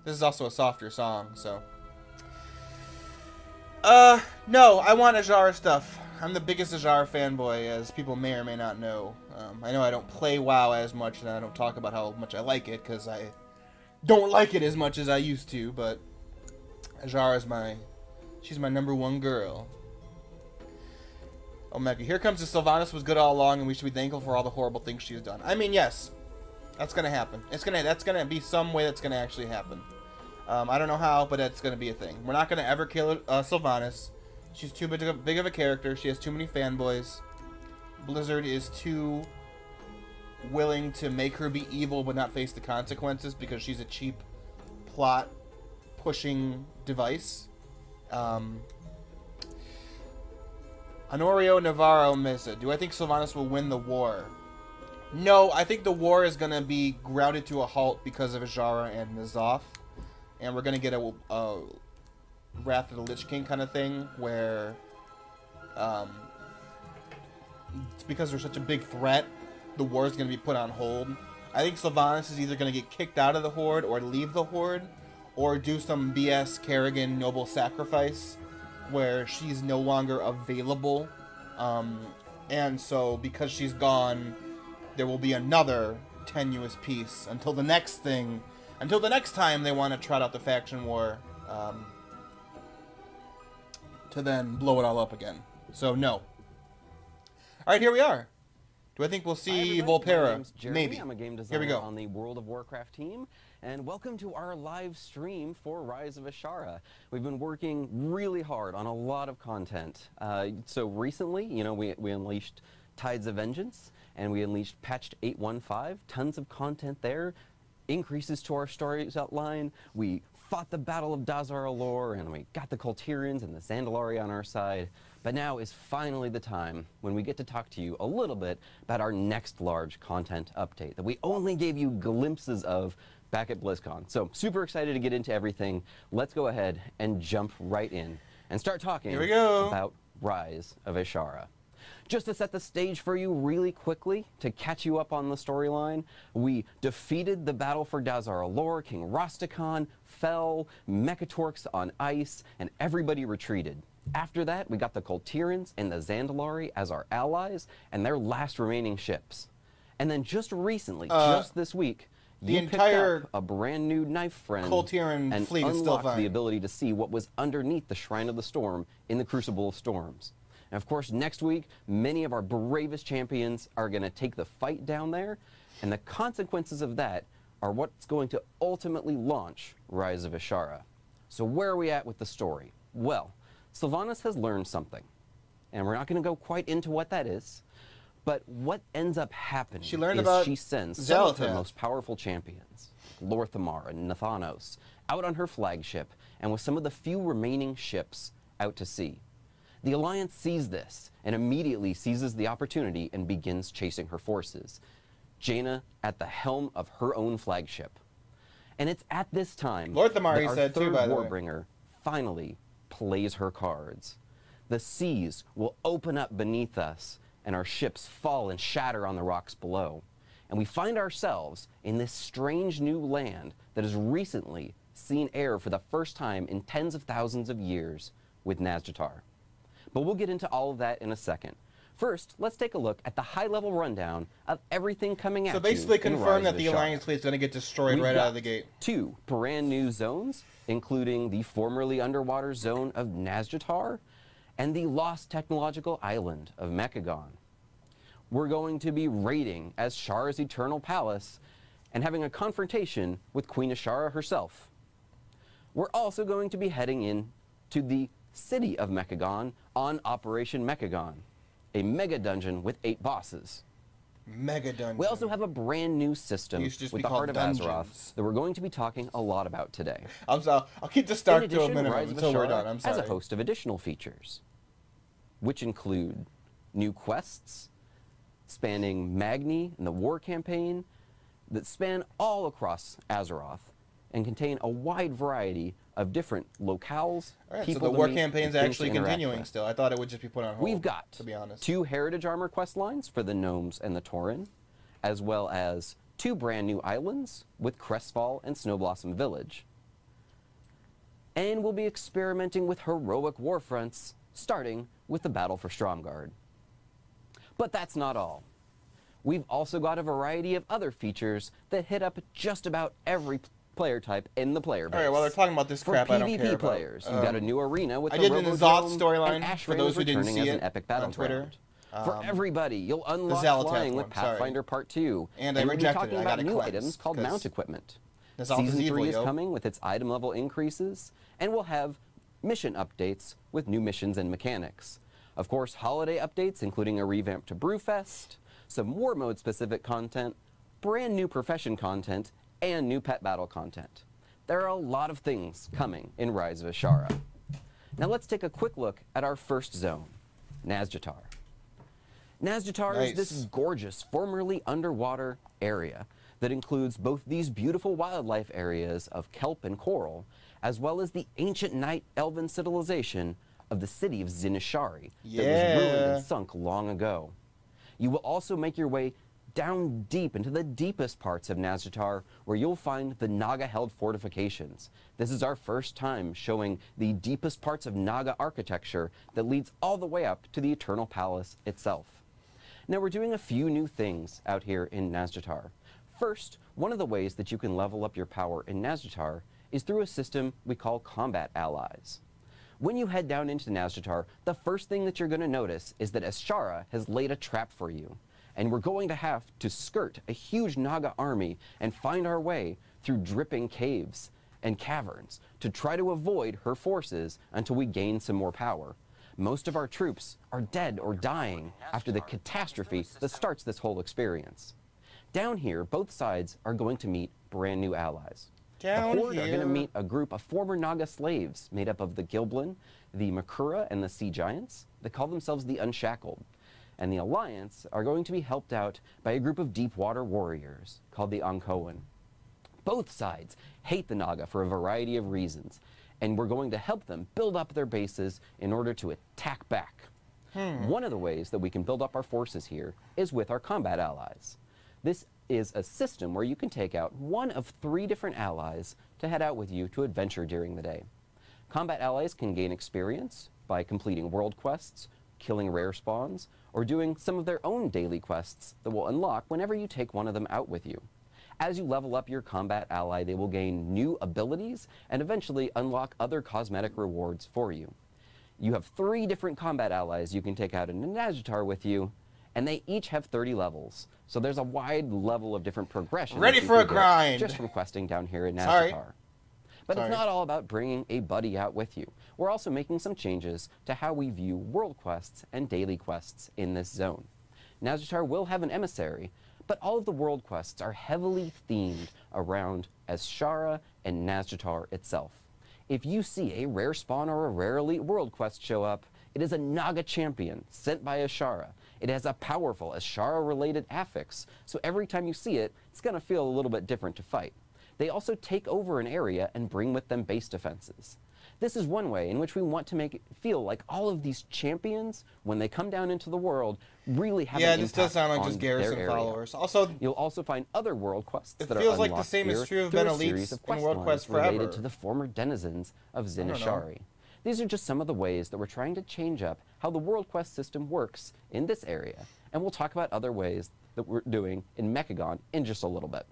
This is also a softer song, so. No, I want Azshara stuff. I'm the biggest Azshara fanboy, as people may or may not know. I know I don't play WoW as much, and I don't talk about how much I like it, because I don't like it as much as I used to, but Azshara is she's my #1 girl. Omega, here comes the Sylvanas was good all along, and we should be thankful for all the horrible things she's done. I mean, yes, that's gonna happen. That's gonna be some way that's gonna actually happen. I don't know how, but it's gonna be a thing. We're not gonna ever kill Sylvanas. She's too big of a character. She has too many fanboys. Blizzard is too willing to make her be evil but not face the consequences because she's a cheap plot pushing device. Honorio Navarro Mesa. Do I think Sylvanas will win the war? No, I think the war is going to be grounded to a halt because of Azshara and Naz'jatar. And we're going to get a Wrath of the Lich King kind of thing where it's because they're such a big threat, the war is going to be put on hold. I think Sylvanas is either going to get kicked out of the Horde or leave the Horde or do some BS Kerrigan noble sacrifice where she's no longer available, and so because she's gone, there will be another tenuous peace until the next time they want to trot out the faction war, to then blow it all up again. So no. All right, here we are. Do I think we'll see Volpera? Maybe. I'm a game designer Here we go. on the World of Warcraft team, and welcome to our live stream for Rise of Azshara. We've been working really hard on a lot of content. So recently, you know, we unleashed Tides of Vengeance, and we unleashed patched 8.15. Tons of content there. Increases to our stories outline. We fought the Battle of Dazar, and we got the Kultirians and the Zandalari on our side. But now is finally the time when we get to talk to you a little bit about our next large content update that we only gave you glimpses of back at BlizzCon. So super excited to get into everything. Let's go ahead and jump right in and start talking Here we go. about Rise of Azshara. Just to set the stage for you really quickly, to catch you up on the storyline, we defeated the battle for Dazar, King Rastakhan fell, Mechatorks on ice, and everybody retreated. After that, we got the Kultirians and the Zandalari as our allies and their last remaining ships. And then just recently, just this week, the you entire picked up a brand new knife friend Kultiran and fleet is still unlocked fine. the ability to see what was underneath the Shrine of the Storm in the Crucible of Storms. And of course, next week, many of our bravest champions are going to take the fight down there, and the consequences of that are what's going to ultimately launch Rise of Azshara. So where are we at with the story? Well, Sylvanas has learned something, and we're not going to go quite into what that is, but what ends up happening She learned is about she sends some of her Xal'atath. most powerful champions, Lor'themar and Nathanos, out on her flagship, and with some of the few remaining ships out to sea. The Alliance sees this, and immediately seizes the opportunity and begins chasing her forces, Jaina at the helm of her own flagship. And it's at this time Lor'themar, that he our said too, third by the way. Warbringer finally plays her cards. The seas will open up beneath us, and our ships fall and shatter on the rocks below. And we find ourselves in this strange new land that has recently seen air for the first time in tens of thousands of years with Naz'jatar. But we'll get into all of that in a second. First, let's take a look at the high-level rundown of everything coming at you. So basically in confirm Rise that of the Azshara. Alliance fleet is going to get destroyed right out of the gate. Two brand new zones, including the formerly underwater zone of Naz'jatar and the lost technological island of Mechagon. We're going to be raiding Azshara's Eternal Palace and having a confrontation with Queen Azshara herself. We're also going to be heading in to the city of Mechagon on Operation Mechagon, a mega dungeon with 8 bosses. Mega dungeon. We also have a brand new system Used to just with be the called Heart of dungeons. Azeroth that we're going to be talking a lot about today. I'm sorry. I'll keep the In start to a addition, minimum Rise of until we're Azshara done. I'm sorry. has a host of additional features, which include new quests spanning Magni and the War Campaign that span all across Azeroth and contain a wide variety of different locales, All right, so people the to war meet, campaign's and things actually to interact continuing with. still. I thought it would just be put on hold. We've got to be honest. 2 Heritage Armor quest lines for the Gnomes and the Tauren, as well as 2 brand new islands with Crestfall and Snowblossom Village. And we'll be experimenting with heroic war fronts, starting with the battle for Stromgarde. But that's not all. We've also got a variety of other features that hit up just about every player type in the player base. All right, while they're talking about this crap, I don't care PvP about. players, you've got a new arena with I the did the Naz'jatar Robodrome storyline, and Ash for those Rams who didn't returning see as it an epic on Twitter. battleground. For everybody, you'll unlock Xal'atath flying with one, sorry. Pathfinder Part 2. And I we'll be rejected talking it. I about got it new cleansed, items called 'cause mount equipment. Naz'jatar's Season 3 evil, is yo. coming with its item level increases, and we'll have mission updates with new missions and mechanics. Of course, holiday updates, including a revamp to Brewfest, some War Mode specific content, brand new profession content, and new pet battle content. There are a lot of things coming in Rise of Azshara. Now let's take a quick look at our first zone, Naz'jatar. Naz'jatar is this gorgeous, formerly underwater area that includes both these beautiful wildlife areas of kelp and coral, as well as the ancient night elven civilization of the city of Zinishari that was ruined and sunk long ago. You will also make your way down deep into the deepest parts of Naz'jatar, where you'll find the Naga-held fortifications. This is our first time showing the deepest parts of Naga architecture that leads all the way up to the Eternal Palace itself. Now we're doing a few new things out here in Naz'jatar. First, one of the ways that you can level up your power in Naz'jatar is through a system we call combat allies. When you head down into Naz'jatar, the first thing that you're going to notice is that Azshara has laid a trap for you. And we're going to have to skirt a huge Naga army and find our way through dripping caves and caverns to try to avoid her forces until we gain some more power. Most of our troops are dead or dying after the catastrophe that starts this whole experience. Down here, both sides are going to meet brand new allies. The Horde are going to meet a group of former Naga slaves made up of the Gilblin, the Makura, and the Sea Giants that call themselves the Unshackled. And the Alliance are going to be helped out by a group of deep water warriors called the Ankoan. Both sides hate the Naga for a variety of reasons, and we're going to help them build up their bases in order to attack back. One of the ways that we can build up our forces here is with our combat allies. This is a system where you can take out one of 3 different allies to head out with you to adventure during the day. Combat allies can gain experience by completing world quests, killing rare spawns, or doing some of their own daily quests that will unlock whenever you take one of them out with you. As you level up your combat ally, they will gain new abilities and eventually unlock other cosmetic rewards for you. You have 3 different combat allies you can take out in Naz'jatar with you, and they each have 30 levels. So there's a wide level of different progression. Ready for a grind! Just from questing down here in Naz'jatar. But Sorry. it's not all about bringing a buddy out with you. We're also making some changes to how we view world quests and daily quests in this zone. Naz'jatar will have an emissary, but all of the world quests are heavily themed around Azshara and Naz'jatar itself. If you see a rare spawn or a rare elite world quest show up, it is a Naga champion sent by Azshara. It has a powerful Azshara-related affix, so every time you see it, it's going to feel a little bit different to fight. They also take over an area and bring with them base defenses. This is one way in which we want to make it feel like all of these champions, when they come down into the world, really have an impact. Yeah, this does sound like just garrison followers. Also, you'll also find other world quests that are feels unlocked like the same is here true of through a Ben series Elites of in World lines Quest Forever. related to the former denizens of Zinishari. These are just some of the ways that we're trying to change up how the world quest system works in this area, and we'll talk about other ways that we're doing in Mechagon in just a little bit.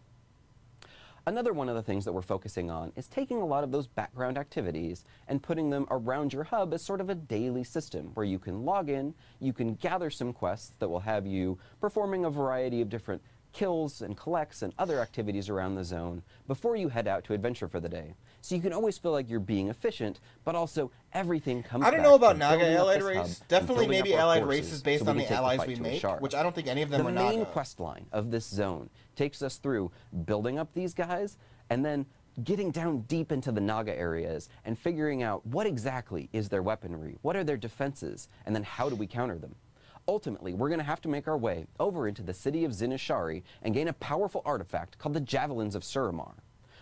Another one of the things that we're focusing on is taking a lot of those background activities and putting them around your hub as sort of a daily system where you can log in, you can gather some quests that will have you performing a variety of different kills and collects and other activities around the zone before you head out to adventure for the day. So you can always feel like you're being efficient, but also everything comes back. I don't know about to Naga building up allied this hub race. and Definitely building maybe up our allied forces races based so on we the can take allies fight we to make, Azshara. which I don't think any of them are The main Naga. quest line of this zone takes us through building up these guys and then getting down deep into the Naga areas and figuring out what exactly is their weaponry, what are their defenses, and then how do we counter them. Ultimately, we're going to have to make our way over into the city of Zinishari and gain a powerful artifact called the Javelins of Suramar.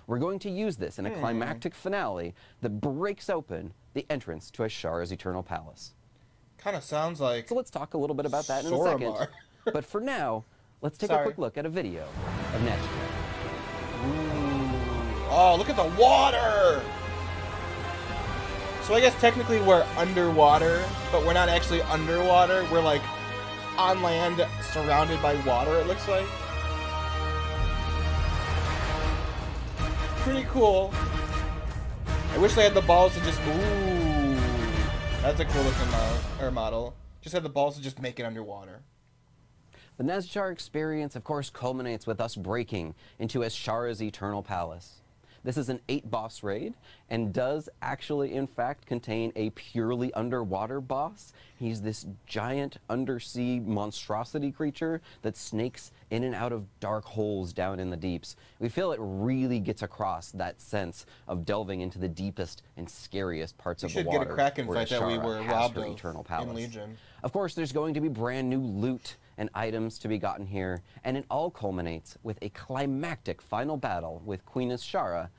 We're going to use this in a climactic finale that breaks open the entrance to Azshara's Eternal Palace. Kind of sounds like So let's talk a little bit about that in a second. But for now, let's take a quick look at a video of Necroxis. Oh, look at the water! So I guess technically we're underwater, but we're not actually underwater. We're like on land, surrounded by water, it looks like. Pretty cool. I wish they had the balls to just... Ooh. That's a cool looking model. Just had the balls to just make it underwater. The Naz'jatar experience, of course, culminates with us breaking into Azshara's Eternal Palace. This is an 8-boss raid, and does actually, in fact, contain a purely underwater boss. He's this giant undersea monstrosity creature that snakes in and out of dark holes down in the deeps. We feel it really gets across that sense of delving into the deepest and scariest parts of the water. We should get a Kraken fight that we were robbed of Eternal Palace. in Legion. Of course, there's going to be brand new loot and items to be gotten here, and it all culminates with a climactic final battle with Queen Azshara,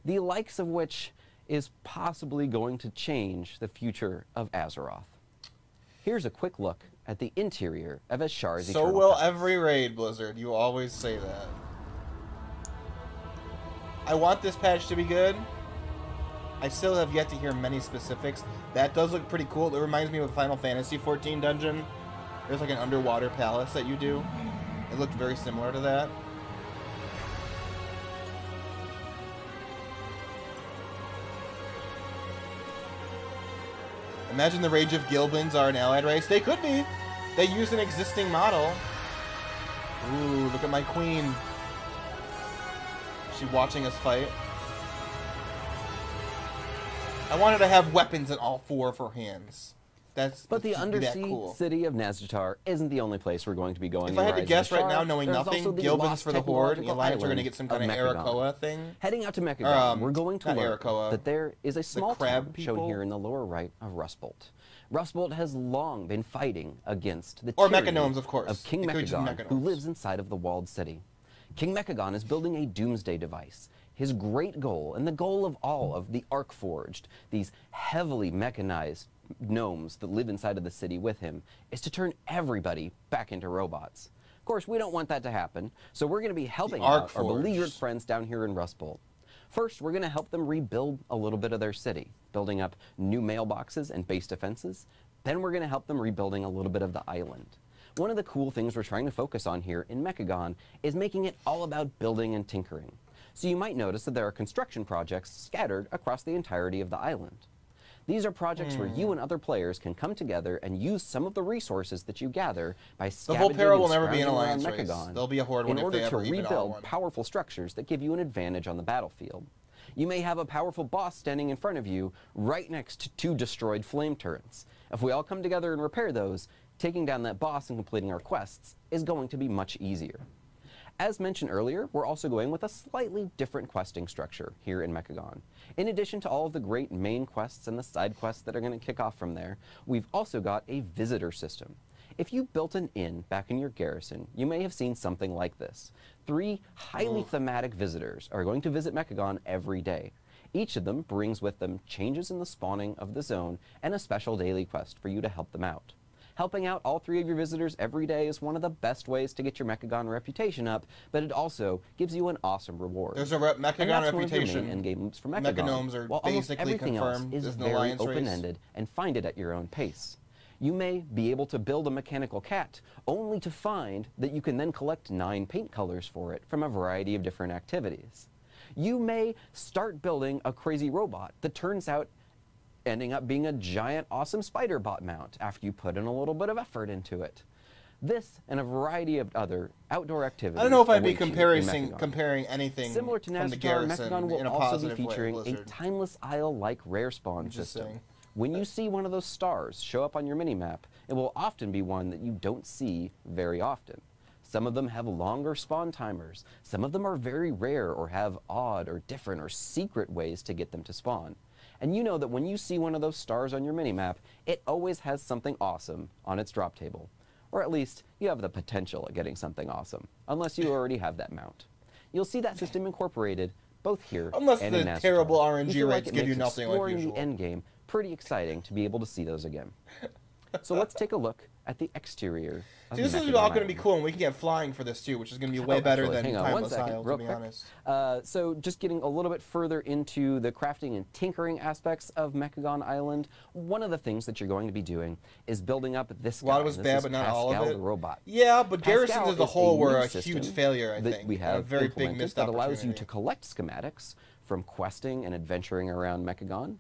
the likes of which is possibly going to change the future of Azeroth. Here's a quick look at the interior of Azshara's Eternal So will Palace. every raid, Blizzard. You always say that. I want this patch to be good. I still have yet to hear many specifics. That does look pretty cool. It reminds me of a Final Fantasy XIV dungeon. There's like an underwater palace that you do. It looked very similar to that. Imagine the Rage of Gilbins are an allied race. They could be. They use an existing model. Ooh, look at my queen. She watching us fight. I wanted to have weapons in all 4 of her hands. But the undersea city of Naz'jatar isn't the only place we're going to be going. If I had to guess right now, knowing nothing, Gilbins for the Horde, and the Alliance are going to get some kind of Arakoa thing. Heading out to Mechagon, we're going to learn Arakoa, that there is a small town shown here in the lower right of Rustbolt. Rustbolt has long been fighting against the tyranny of course, of King Mechagon, who lives inside of the walled city. King Mechagon is building a doomsday device. His great goal, and the goal of all of the Arcforged, these heavily mechanized gnomes that live inside of the city with him, is to turn everybody back into robots. Of course, we don't want that to happen, so we're going to be helping out our beleaguered friends down here in Rustbolt. First, we're going to help them rebuild a little bit of their city, building up new mailboxes and base defenses. Then we're going to help them rebuilding a little bit of the island. One of the cool things we're trying to focus on here in Mechagon is making it all about building and tinkering. So you might notice that there are construction projects scattered across the entirety of the island. These are projects where you and other players can come together and use some of the resources that you gather by scavenging and will never be an alliance Mechagon race. There'll be a horde one in order if they to ever even rebuild are one. powerful structures that give you an advantage on the battlefield. You may have a powerful boss standing in front of you right next to 2 destroyed flame turrets. If we all come together and repair those, taking down that boss and completing our quests is going to be much easier. As mentioned earlier, we're also going with a slightly different questing structure here in Mechagon. In addition to all of the great main quests and the side quests that are going to kick off from there, we've also got a visitor system. If you built an inn back in your garrison, you may have seen something like this. 3 highly thematic visitors are going to visit Mechagon every day. Each of them brings with them changes in the spawning of the zone and a special daily quest for you to help them out. Helping out all 3 of your visitors every day is one of the best ways to get your Mechagon reputation up, but it also gives you an awesome reward. There's a Mechagon reputation. And game loops for Mechagon, Mechagnomes are while almost basically everything confirmed else is as an very alliance race. open-ended and find it at your own pace. You may be able to build a mechanical cat, only to find that you can then collect 9 paint colors for it from a variety of different activities. You may start building a crazy robot that turns out ending up being a giant awesome spider bot mount after you put in a little bit of effort into it. This and a variety of other outdoor activities. I don't know if I'd be comparing anything similar to from the Naz'jatar. garrison Mechagon will in a also positive be featuring way, a Blizzard. timeless isle-like rare spawn system. When you see one of those stars show up on your minimap, it will often be one that you don't see very often. Some of them have longer spawn timers. Some of them are very rare or have odd or different or secret ways to get them to spawn. And you know that when you see one of those stars on your minimap, it always has something awesome on its drop table. Or at least, you have the potential of getting something awesome, unless you already have that mount. You'll see that system incorporated both here Unless and the in Naz'jatar. terrible RNG You feel rates like it give you makes nothing like exploring usual. the endgame pretty exciting to be able to see those again. So let's take a look at the exterior of See, this is Mechagon all going to Island. be cool, and we can get flying for this too, which is going to be way better Actually, than hang on one Timeless second, Isle, to real be quick. honest. So just getting a little bit further into the crafting and tinkering aspects of Mechagon Island, one of the things that you're going to be doing is building up this A lot guy. of it's This bad, is but not Pascal all of it. the robot. Yeah, but Pascal Garrisons as a is whole new were a system huge failure, I that think. we and have a very big implemented missed that opportunity. allows you to collect schematics from questing and adventuring around Mechagon,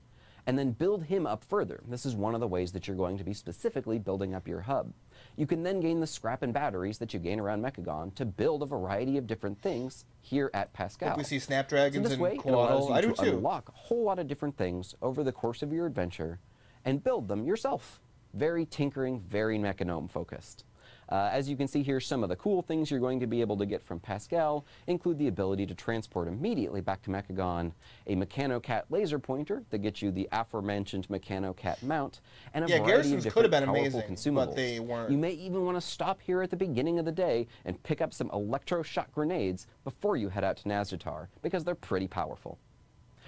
and then build him up further. This is one of the ways that you're going to be specifically building up your hub. You can then gain the scrap and batteries that you gain around Mechagon to build a variety of different things here at Pascal. Hope we see So Snapdragons this and way, it allows Coatl. you I do to too. unlock a whole lot of different things over the course of your adventure and build them yourself. Very tinkering, very Mechanome focused. As you can see here, some of the cool things you're going to be able to get from Pascal include the ability to transport immediately back to Mechagon, a Mechanocat laser pointer that gets you the aforementioned Mechanocat mount, and a variety Garrisons of could have different been powerful amazing, consumables. but they weren't. You may even want to stop here at the beginning of the day and pick up some electroshock grenades before you head out to Naz'jatar, because they're pretty powerful.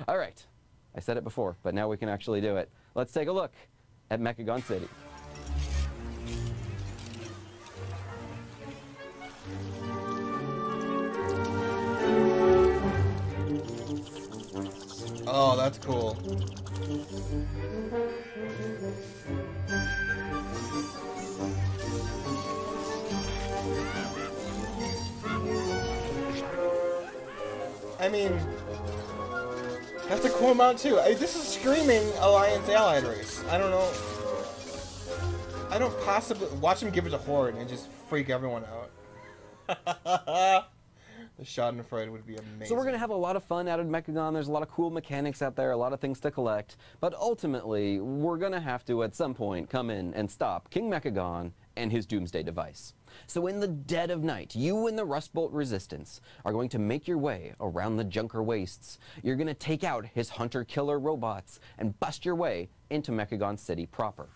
All right, I said it before, but now we can actually do it. Let's take a look at Mechagon City. Oh, that's cool. I mean, that's a cool mount too. This is screaming Alliance Allied race. I don't know. I don't possibly watch him give it to Horde and just freak everyone out. The Schadenfreude would be amazing. So we're going to have a lot of fun out of Mechagon. There's a lot of cool mechanics out there, a lot of things to collect. But ultimately, we're going to have to, at some point, come in and stop King Mechagon and his Doomsday device. So in the dead of night, you and the Rustbolt Resistance are going to make your way around the Junker Wastes. You're going to take out his hunter-killer robots and bust your way into Mechagon City proper.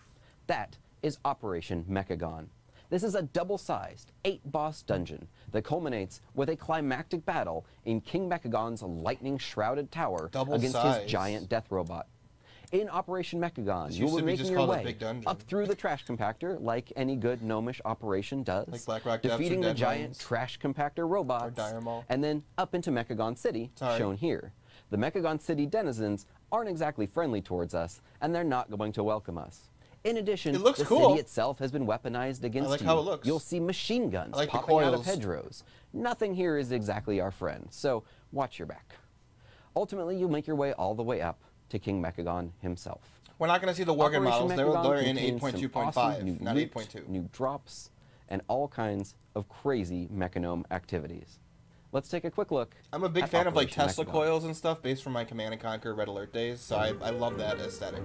That is Operation Mechagon. This is a double-sized, 8-boss dungeon that culminates with a climactic battle in King Mechagon's lightning-shrouded tower against his giant death robot. In Operation Mechagon, you will be making your way up through the trash compactor like any good gnomish operation does, like Black Rock defeating the giant trash compactor robots, and then up into Mechagon City, shown here. The Mechagon City denizens aren't exactly friendly towards us, and they're not going to welcome us. In addition, the city itself has been weaponized against you. You'll see machine guns popping out of hedgerows. Nothing here is exactly our friend, so watch your back. Ultimately, you'll make your way all the way up to King Mechagon himself. We're not going to see the working models. They're in 8.2.5, not 8.2. New drops, and all kinds of crazy Mechanome activities. Let's take a quick look. I'm a big fan of like Tesla coils and stuff based from my Command & Conquer Red Alert days, so I love that aesthetic.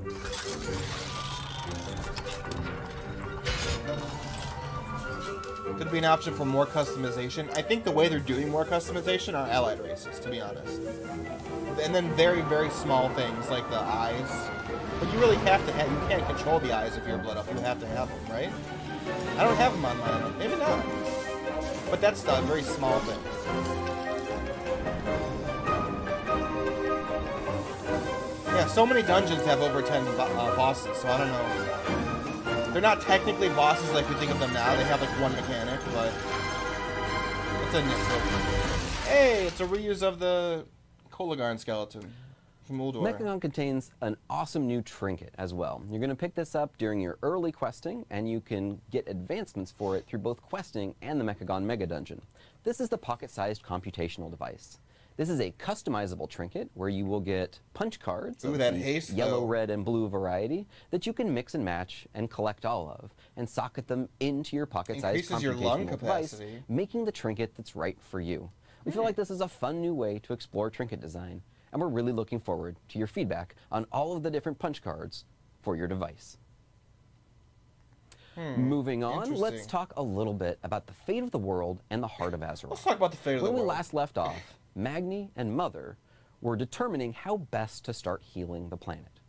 Could be an option for more customization. I think the way they're doing more customization are allied races, to be honest. And then very, very small things like the eyes. But you really have to have, you can't control the eyes if you're Blood Elf. You have to have them, right? I don't have them on mine. Maybe not. But that's a very small thing. Yeah, so many dungeons have over 10 bosses, so I don't know. They're not technically bosses like we think of them now. They have like one mechanic, but it's a nitpick. Hey, it's a reuse of the Kolagarn skeleton from Uldor. Mechagon contains an awesome new trinket as well. You're going to pick this up during your early questing, and you can get advancements for it through both questing and the Mechagon Mega Dungeon. This is the pocket-sized computational device. This is a customizable trinket where you will get punch cards of the yellow, red, and blue variety that you can mix and match and collect all of, and socket them into your pocket-sized computational device, making the trinket that's right for you. We feel like this is a fun new way to explore trinket design, and we're really looking forward to your feedback on all of the different punch cards for your device. Moving on, let's talk a little bit about the fate of the world and the heart of Azshara. Let's talk about the fate of the world. When we last left off, Magni and Mother were determining how best to start healing the planet.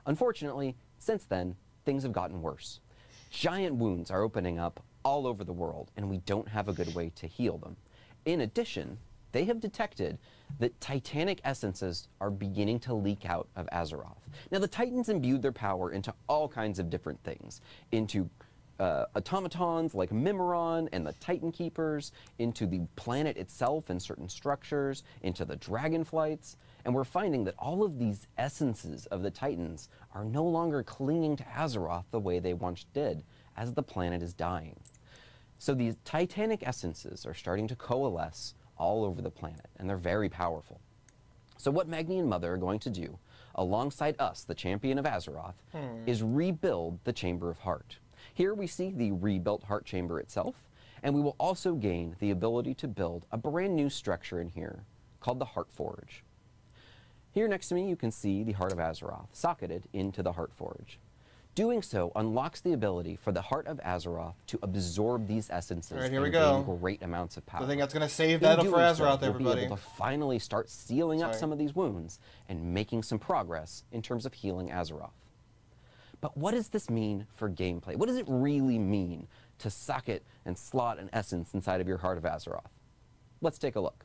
Unfortunately, since then, things have gotten worse. Giant wounds are opening up all over the world, and we don't have a good way to heal them. In addition, they have detected that titanic essences are beginning to leak out of Azeroth. Now, the Titans imbued their power into all kinds of different things, into automatons like Mimiron and the Titan Keepers, into the planet itself and certain structures, into the dragonflights, and we're finding that all of these essences of the Titans are no longer clinging to Azeroth the way they once did, as the planet is dying. So these titanic essences are starting to coalesce all over the planet, and they're very powerful. So what Magni and Mother are going to do, alongside us, the champion of Azeroth, is rebuild the Chamber of Heart. Here we see the rebuilt Heart Chamber itself, and we will also gain the ability to build a brand new structure in here called the Heart Forge. Here next to me you can see the Heart of Azeroth socketed into the Heart Forge. Doing so unlocks the ability for the Heart of Azeroth to absorb these essences and gain great amounts of power. I think that's going to save battle for Azeroth, everybody. We'll be able to finally start sealing up some of these wounds and making some progress in terms of healing Azeroth. But what does this mean for gameplay? What does it really mean to socket and slot an essence inside of your Heart of Azeroth? Let's take a look.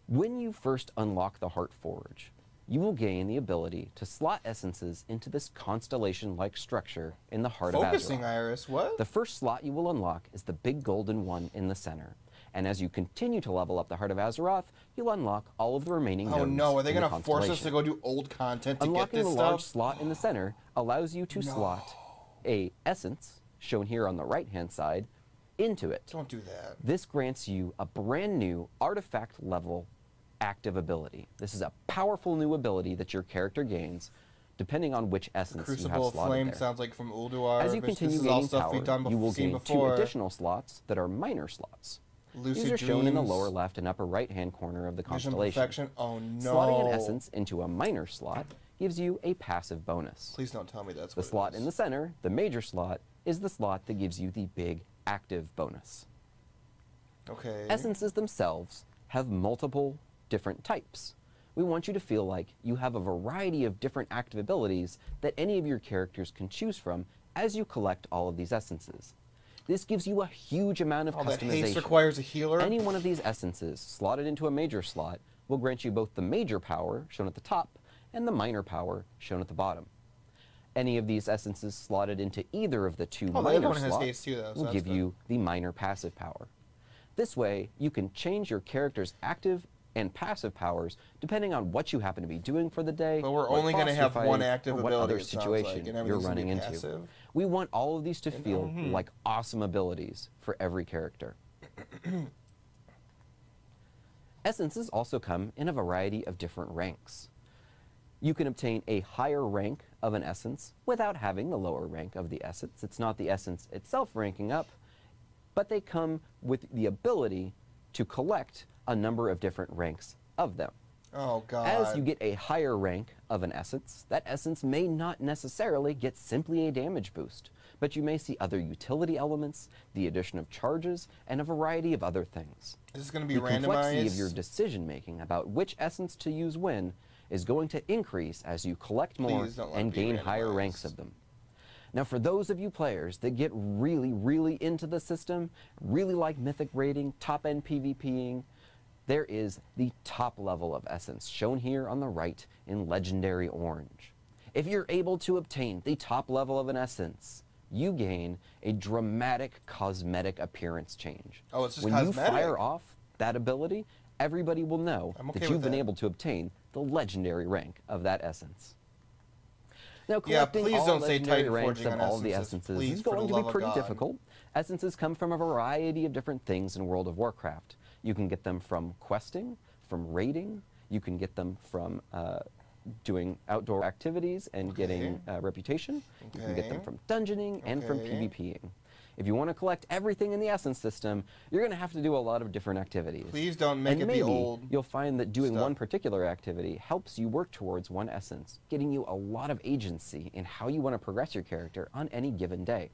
When you first unlock the Heart Forge, you will gain the ability to slot essences into this constellation-like structure in the Heart of Azeroth. Focusing Iris, what? The first slot you will unlock is the big golden one in the center. And as you continue to level up the Heart of Azeroth, you'll unlock all of the remaining nodes. Oh no, are they going to force us to go do old content to get this stuff? Unlocking the large slot in the center allows you to slot a essence, shown here on the right-hand side, into it. Don't do that. This grants you a brand new artifact level active ability. This is a powerful new ability that your character gains depending on which essence you have slotted there. Crucible of Flame sounds like from Ulduar. As you continue gaining power, you will gain 2 additional slots that are minor slots. These are shown in the lower left and upper right-hand corner of the constellation. Oh no. Slotting an essence into a minor slot gives you a passive bonus. Please don't tell me that's the slot in the center, the major slot, is the slot that gives you the big active bonus. Okay. Essences themselves have multiple different types. We want you to feel like you have a variety of different active abilities that any of your characters can choose from as you collect all of these essences. This gives you a huge amount of customization. That haste requires a healer. Any one of these essences slotted into a major slot will grant you both the major power, shown at the top, and the minor power, shown at the bottom. Any of these essences slotted into either of the 2 minor slots will give you the minor passive power. This way, you can change your character's active and passive powers depending on what you happen to be doing for the day. But we're only going to have one active ability, what other situation you're running into. We want all of these to feel like awesome abilities for every character. Essences also come in a variety of different ranks. You can obtain a higher rank of an essence without having the lower rank of the essence. It's not the essence itself ranking up, but they come with the ability to collect a number of different ranks of them. Oh god. As you get a higher rank of an essence, that essence may not necessarily get simply a damage boost, but you may see other utility elements, the addition of charges, and a variety of other things. This is going to be randomized. The complexity of your decision-making about which essence to use when is going to increase as you collect more and gain higher ranks of them. Now, for those of you players that get really, really into the system, really like Mythic raiding, top-end PvPing, there is the top level of essence, shown here on the right in Legendary Orange. If you're able to obtain the top level of an essence, you gain a dramatic cosmetic appearance change. Oh, it's just when cosmetic? You fire off that ability, everybody will know that you've been able to obtain the legendary rank of that essence. Now, collecting all legendary ranks of all the essences is going to be pretty difficult. Essences come from a variety of different things in World of Warcraft. You can get them from questing, from raiding, you can get them from doing outdoor activities and getting reputation. You can get them from dungeoning and from PvPing. If you want to collect everything in the Essence system, you're going to have to do a lot of different activities. Please don't make it the old you'll find that doing one particular activity helps you work towards one essence, getting you a lot of agency in how you want to progress your character on any given day.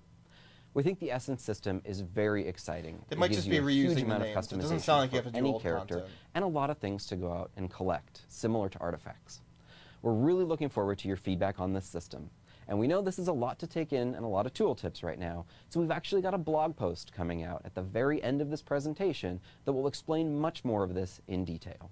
We think the Essence system is very exciting. It might just be reusing huge amount of customization. It doesn't sound like you have to do any old character content. and a lot of things to go out and collect, similar to artifacts. We're really looking forward to your feedback on this system. And we know this is a lot to take in and a lot of tooltips right now, so we've actually got a blog post coming out at the very end of this presentation that will explain much more of this in detail.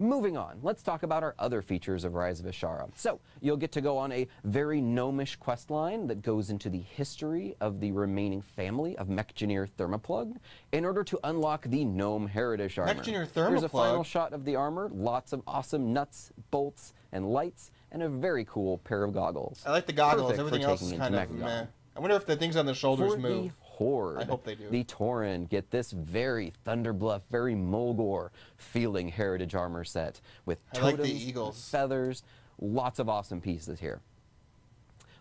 Moving on, let's talk about our other features of Rise of Azshara. So, you'll get to go on a very gnomish questline that goes into the history of the remaining family of Mechgineer Thermoplug in order to unlock the Gnome Heritage armor. Mechgineer Thermoplug? Here's a final shot of the armor, lots of awesome nuts, bolts, and lights, and a very cool pair of goggles. I like the goggles, Perfect everything for else is taking kind into of Mechagon. meh. I wonder if the things on the shoulders For move. the Horde, I hope they do. The Tauren get this very Thunderbluff, very Mulgore feeling heritage armor set with I like the totems, eagles. feathers, lots of awesome pieces here.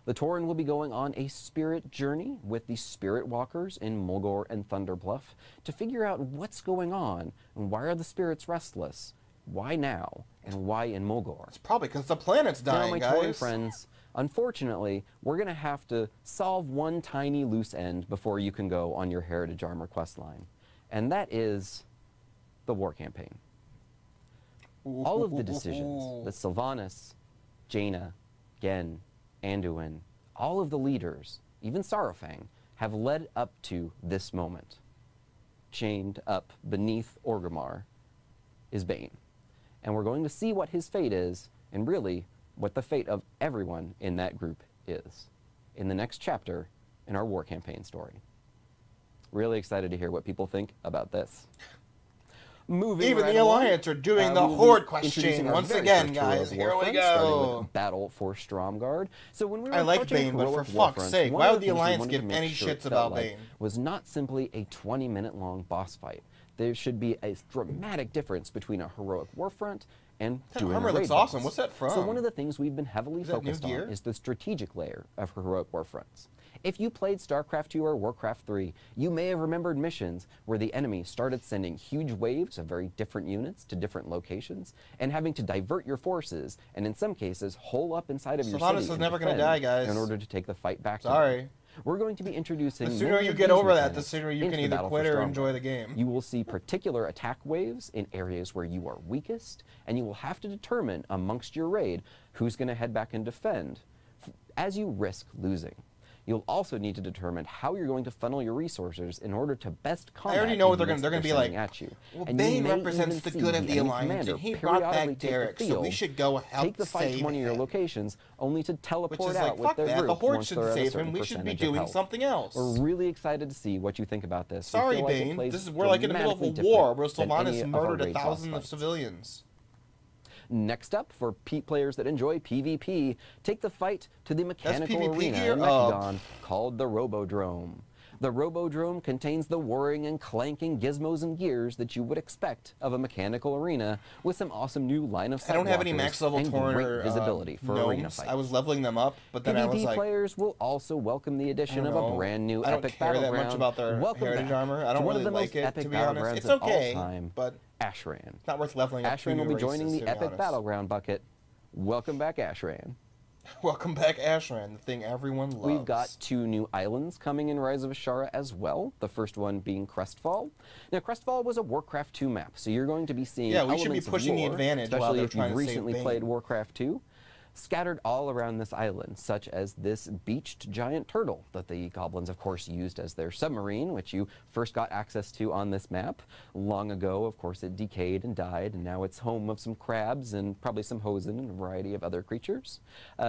The Tauren will be going on a spirit journey with the Spirit Walkers in Mulgore and Thunderbluff to figure out what's going on and why are the spirits restless, why now, and why in Mulgore. It's probably because the planet's dying, Now, my guys. Tauren friends, unfortunately, we're going to have to solve one tiny loose end before you can go on your Heritage Armor questline, and that is the war campaign. All of the decisions that Sylvanas, Jaina, Gen, Anduin, all of the leaders, even Saurfang, have led up to this moment. Chained up beneath Orgrimmar is Bane. And we're going to see what his fate is, and really, what the fate of everyone in that group is, in the next chapter in our war campaign story. Really excited to hear what people think about this. Moving Even right the along, Alliance are doing the we'll be Horde introducing question our once very again, first guys. heroic Here we warfront, starting go. with Battle for Stromgarde. So when we were I like approaching Bane, but for heroic fuck's warfronts, sake, one why of would the things we Alliance wanted give to make any sure shits it felt about like Bane? was not simply a 20-minute long boss fight. There should be a dramatic difference between a heroic warfront and That doing a armor raid looks awesome. boss. What's that from? So one of the things we've been heavily that new focused on gear? is the strategic layer of heroic warfronts. If you played StarCraft 2 or Warcraft 3, you may have remembered missions where the enemy started sending huge waves of very different units to different locations and having to divert your forces and in some cases hole up inside of your Sylvanas city is and never gonna defend die, guys. in order to take the fight back. Sorry. We're going to be introducing The sooner many you of get these over that, the mechanics sooner you into can the either Battle for quit or Stromgarde. enjoy the game. You will see particular attack waves in areas where you are weakest, and you will have to determine amongst your raid who's going to head back and defend as you risk losing. You'll also need to determine how you're going to funnel your resources in order to best combat. I already know what they're units gonna that be sending like. at you. Well, And you Bane may represents even the see good of the enemy Alliance, commander and he brought back periodically take the Derek, so we field, should go help take the fight save to one of your him. locations, only to Which teleport is out like, with fuck their that. group The Horde once should they're at a save certain him. We should be percentage of doing health. something else. We're really excited to see what you think about this. We Sorry, feel like it Bane. plays We're like in the middle of a dramatically war where different than any Sylvanas of our murdered raid boss 1,000 of fights. civilians. Next up, for players that enjoy PvP, take the fight to the mechanical PvP arena gear? in Mechagon called the Robodrome. The Robodrome contains the whirring and clanking gizmos and gears that you would expect of a mechanical arena, with some awesome new line of sight I don't have any blockers max level and Tauren great or visibility for arena gnomes. fights. I was leveling them up, but then I was PvP like, players will also welcome the addition of a brand new I don't epic care that battleground. much about their Welcome heritage back armor. I to don't one really of the like most it, epic to be honest. battlegrounds It's of okay, all time, but Ashran. it's not worth leveling up Ashran to will be joining races, the to be epic honest. battleground bucket. Welcome back, Ashran. Welcome back, Ashran, the thing everyone loves. We've got 2 new islands coming in Rise of Azshara as well, the first one being Crestfall. Now, Crestfall was a Warcraft 2 map, so you're going to be seeing Yeah, we should be elements of pushing the lore, advantage while especially they're if trying you've to save recently Bane. played Warcraft 2, scattered all around this island, such as this beached giant turtle that the goblins, of course, used as their submarine, which you first got access to on this map. Long ago, of course, it decayed and died, and now it's home of some crabs and probably some hosen and a variety of other creatures.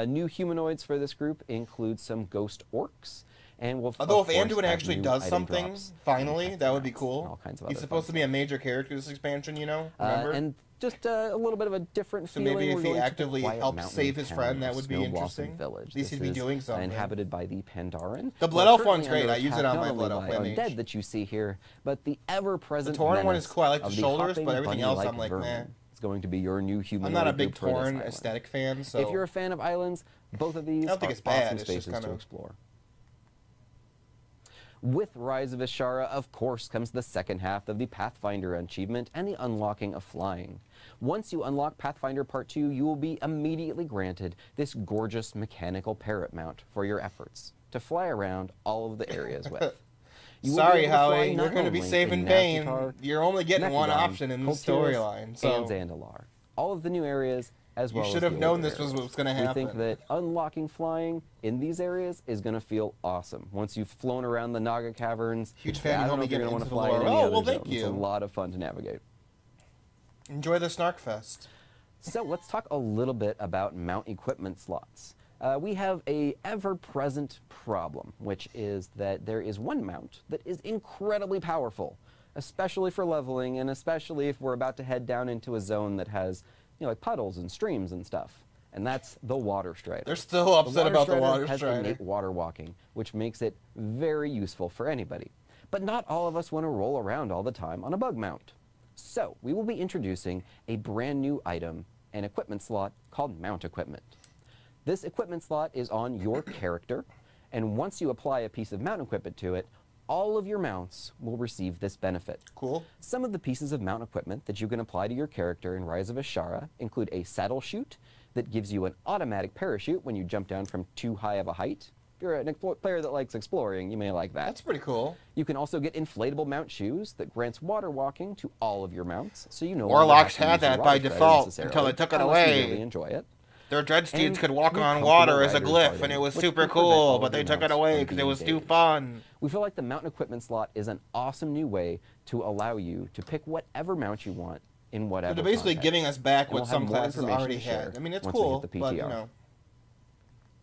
New humanoids for this group include some ghost orcs. And we'll, Although of if course, Anduin have actually new does item something, drops finally, and that would be pets cool. and all kinds of He's other supposed to fun be a major character this expansion, you know? Remember? and just a little bit of a different So feeling. maybe if We're he going to the actively quiet helps mountain save his town friend, that of would be Snow Blossom interesting. Village. At least This he'd be is, doing something. Inhabited by the Pandaren. The who Blood are Elf one's currently great. I under use it attack on my not only Blood Elf by Flame undead Mage. that you see here, but the ever-present The Tauren one menace is cool. I like the of shoulders, hopping but everything else I'm bunny-like like, vermin. meh. It's going to be your new humanoid I'm not a big group for this Tauren island. aesthetic fan, so... If you're a fan of islands, both of these I don't think are it's bad, awesome it's just spaces kind to of- explore. With Rise of Azshara, of course, comes the second half of the Pathfinder achievement and the unlocking of flying. Once you unlock Pathfinder Part 2, you will be immediately granted this gorgeous mechanical parrot mount for your efforts to fly around all of the areas with. You will be Sorry, able to fly Howie, not you're going to be only saving in Bane. Naz'jatar, You're only getting one Mechagon, option in the Kultiris, storyline, so... and Zandalar. All of the new areas as well as You should have the known older this was areas. what's going to happen. We think that unlocking flying in these areas is going to feel awesome. Once you've flown around the Naga caverns, Huge fan. I You don't helped know me if you're get going to want into to the fly in lore. any Oh, other well, thank zones. It's a you. lot of fun to navigate. Enjoy the Snark Fest. So let's talk a little bit about mount equipment slots. We have a ever-present problem, which is that there is one mount that is incredibly powerful, especially for leveling, and especially if we're about to head down into a zone that has, you know, like puddles and streams and stuff. And that's the Water Strider. They're still upset about the Water has Strider. innate water walking, which makes it very useful for anybody. But not all of us want to roll around all the time on a bug mount. So we will be introducing a brand new item and equipment slot called Mount Equipment. This equipment slot is on your character, and once you apply a piece of mount equipment to it, all of your mounts will receive this benefit. Cool. Some of the pieces of mount equipment that you can apply to your character in Rise of Azshara include a saddle chute that gives you an automatic parachute when you jump down from too high of a height. If you're an player that likes exploring, you may like that. That's pretty cool. You can also get inflatable mount shoes that grants water walking to all of your mounts, so you know Warlocks had that by default until they took it away. You really enjoy it. Their Dreadsteeds And could walk new on water comfortable as a riders glyph, riding, and it was which super can prevent cool, all but of they your took it mounts away from because it being was too dazed. fun. We feel like the mount equipment slot is an awesome new way to allow you to pick whatever mount you want in whatever They're basically context. giving us back And what we'll some have more classes information already to share had. I mean, it's once we cool, hit the but, you PTR. know,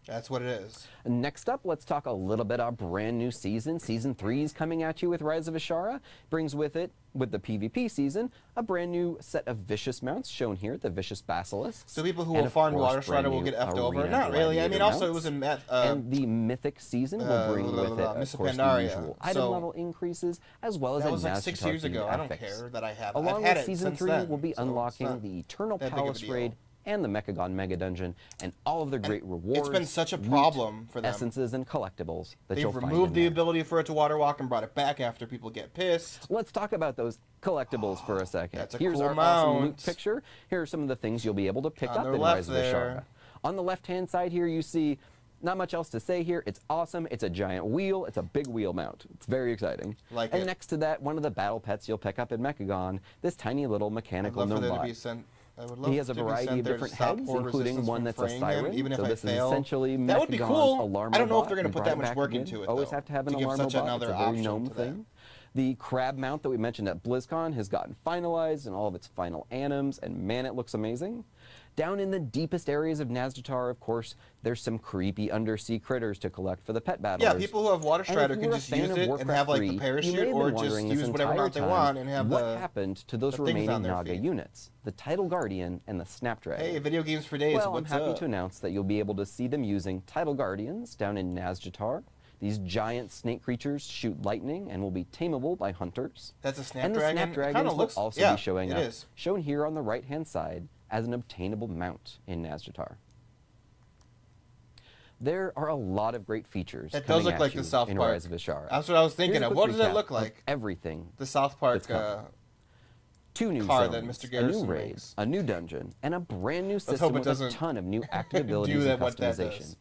that's what it is. Next up, let's talk a little bit about brand new season. Season 3 is coming at you with Rise of Azshara. Brings with it, with the PvP season, a brand new set of vicious mounts shown here, the Vicious Basilisks. So people who and will of farm course, Water Strider brand will new get effed over. Arena Not really. I mean, Gladiator also it mounts. was in and the Mythic season will bring with it, of Mr. course, the Pandaria. usual item So, level increases, as well as that a was like 6 Naz'jatar years ago. themed I don't affix. care that I have it. Along I've had with it Season since 3, then, we'll be so it's unlocking not the Eternal that big of a Palace deal. Raid and the Mechagon Mega Dungeon, and all of the great rewards, It's been such a loot, problem for them. essences, and collectibles that They've you'll find in removed the there. ability for it to water walk and brought it back after people get pissed. Let's talk about those collectibles for a second. That's a Here's cool our awesome loot mount. picture. Here are some of the things you'll be able to pick On up the in left Rise of there. Azshara. On the left-hand side here, you see not much else to say here. It's awesome. It's a giant wheel. It's a big wheel mount. It's very exciting. Like and it. next to that, one of the battle pets you'll pick up in Mechagon, this tiny little I'd mechanical love for there to gnome be bot. sent. I would love He has a to be variety sent of there to different stop heads, horde including resistance one from that's a fraying him, siren. even if so I this fail. is essentially That would be Mechagon's cool. Alarmo I don't know if bot they're going to and put that brought much back work again. into it, Always though, have to have an to give Alarmo such bot. another It's a very option gnome to that. thing. The crab mount that we mentioned at BlizzCon has gotten finalized in all of its final anims, and man, it looks amazing. Down in the deepest areas of Naz'jatar, of course, there's some creepy undersea critters to collect for the pet battlers. Yeah, people who have Water Strider And if can you're a just fan use of it and Warcraft have like 3, the you may parachute, have been or just wondering use this whatever entire mount they time want and have what the. happened to those the things on remaining their Naga feet. units, the Tidal Guardian and the Snapdragon. Hey, video games for days. Well, I'm What's happy up? to announce that you'll be able to see them using Tidal Guardians down in Naz'jatar. These giant snake creatures shoot lightning and will be tameable by hunters. That's a And the Snapdragon. Snapdragons will looks, also yeah, be showing it up, is. shown here on the right-hand side as an obtainable mount in Naz'jatar. There are a lot of great features It does coming look at like you the South in Park. Rise of Azshara. That's what I was thinking Here's a of. quick What does it recap look of like? everything. The South Park. that's coming. 2 new car zones, that Mr. a new Garrison raid, makes. a new dungeon, and a brand new hope system it with a doesn't ton of new active abilities do that, and what that customization. does.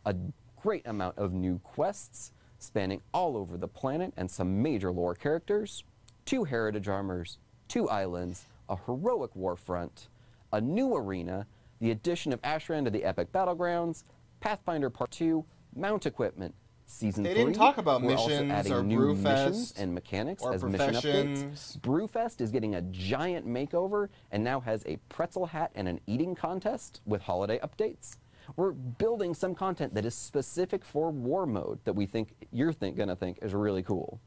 A great amount of new quests spanning all over the planet and some major lore characters, 2 heritage armors, 2 islands, a heroic war front, a new arena, the addition of Azshara to the Epic Battlegrounds, Pathfinder Part 2, mount equipment, Season 3. They didn't talk about We're also missions adding or new Brewfest missions and mechanics or as mission updates. professions. Brewfest is getting a giant makeover and now has a pretzel hat and an eating contest with holiday updates. We're building some content that is specific for war mode that we think you're gonna think is really cool.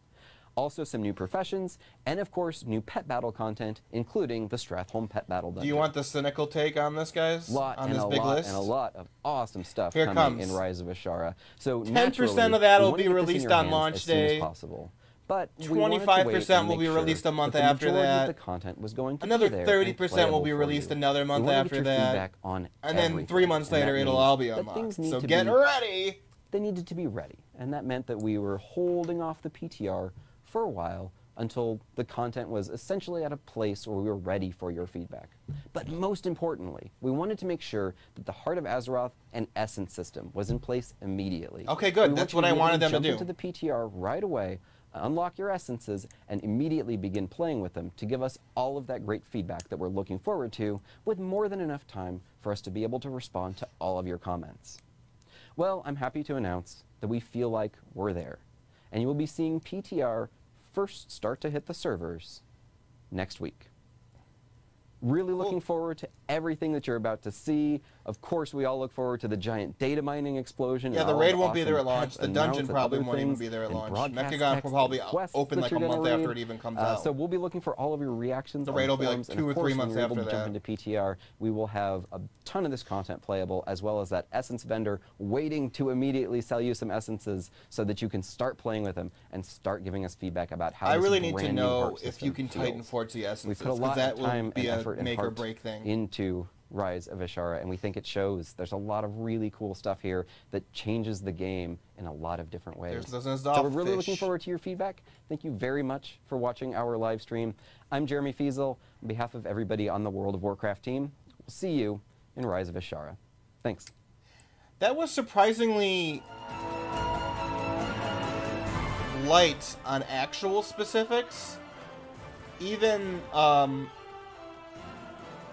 Also some new professions, and of course new pet battle content, including the Stratholme Pet Battle Dungeon. Do you want the cynical take on this, guys? on this big list? And a lot of awesome stuff Here coming comes. in Rise of Azshara. So 10% of that will naturally, be we wanna get this in released your on hands launch as soon as day. possible. But we wanted to wait 25% and will make be sure released a month that the after majority that. of the content was going to Another be there 30% will and be playable released for you. another month We wanna after get your that. feedback on And then everything, 3 months and that later, it'll means all be that unlocked. things need So to get be- ready. They needed to be ready, and that meant that we were holding off the PTR for a while until the content was essentially at a place where we were ready for your feedback. But most importantly, we wanted to make sure that the Heart of Azeroth and Essence system was in place immediately. Okay, good. We That's want what you I be able wanted them to jump do. into the PTR right away, unlock your essences, and immediately begin playing with them to give us all of that great feedback that we're looking forward to, with more than enough time for us to be able to respond to all of your comments. Well, I'm happy to announce that we feel like we're there, and you will be seeing PTR first start to hit the servers next week. Really looking forward to everything that you're about to see. Of course, we all look forward to the giant data mining explosion. Yeah, the raid won't be there at launch. The dungeon probably won't even be there at launch. Mechagon will probably open like a month after it even comes out. So we'll be looking for all of your reactions. The raid will be like 2 or 3 months after that. Jump into PTR. We will have a ton of this content playable, as well as that essence vendor waiting to immediately sell you some essences so that you can start playing with them and start giving us feedback about how I really need to know if you can Titan Forge the essences. We put a lot of time and effort and make heart or break thing into Rise of Azshara, and we think it shows. There's a lot of really cool stuff here that changes the game in a lot of different ways. So we're really looking forward to your feedback. Thank you very much for watching our live stream. I'm Jeremy Fiesel. On behalf of everybody on the World of Warcraft team, we'll see you in Rise of Azshara. Thanks. That was surprisingly light on actual specifics. Even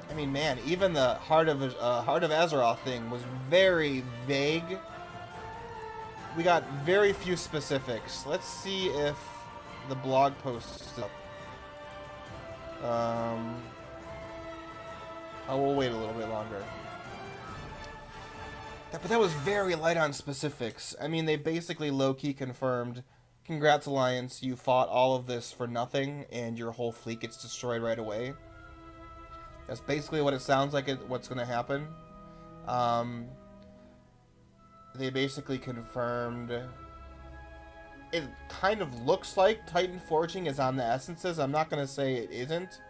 I mean, man, even the Heart of Azeroth thing was very vague. We got very few specifics. Let's see if the blog post is up. I will wait a little bit longer. But that was very light on specifics. I mean, they basically low-key confirmed, congrats Alliance, you fought all of this for nothing, and your whole fleet gets destroyed right away. That's basically what it sounds like what's going to happen. They basically confirmed... It kind of looks like Titan Forging is on the essences. I'm not going to say it isn't.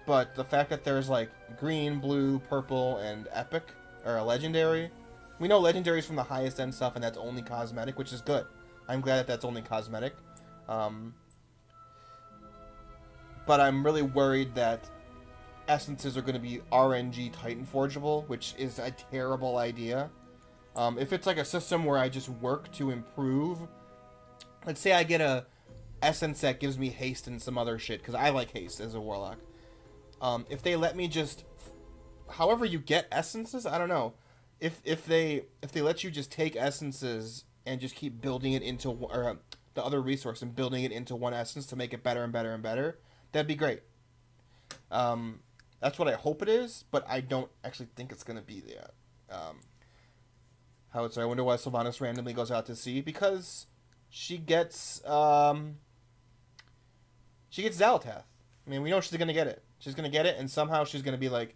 But the fact that there's like green, blue, purple, and epic, or a legendary. We know legendaries from the highest end stuff, and that's only cosmetic, which is good. I'm glad that that's only cosmetic. But I'm really worried that essences are going to be RNG Titan Forgeable, which is a terrible idea. If it's like a system where I just work to improve, let's say I get a essence that gives me haste and some other shit, because I like haste as a warlock. If they let me just, however you get essences, I don't know. If they let you just take essences and just keep building it into, or the other resource and building it into one essence to make it better and better and better, that'd be great. That's what I hope it is, but I don't actually think it's going to be there. I wonder why Sylvanas randomly goes out to sea, because she gets Xal'atath. I mean, we know she's going to get it. She's going to get it, and somehow she's going to be like,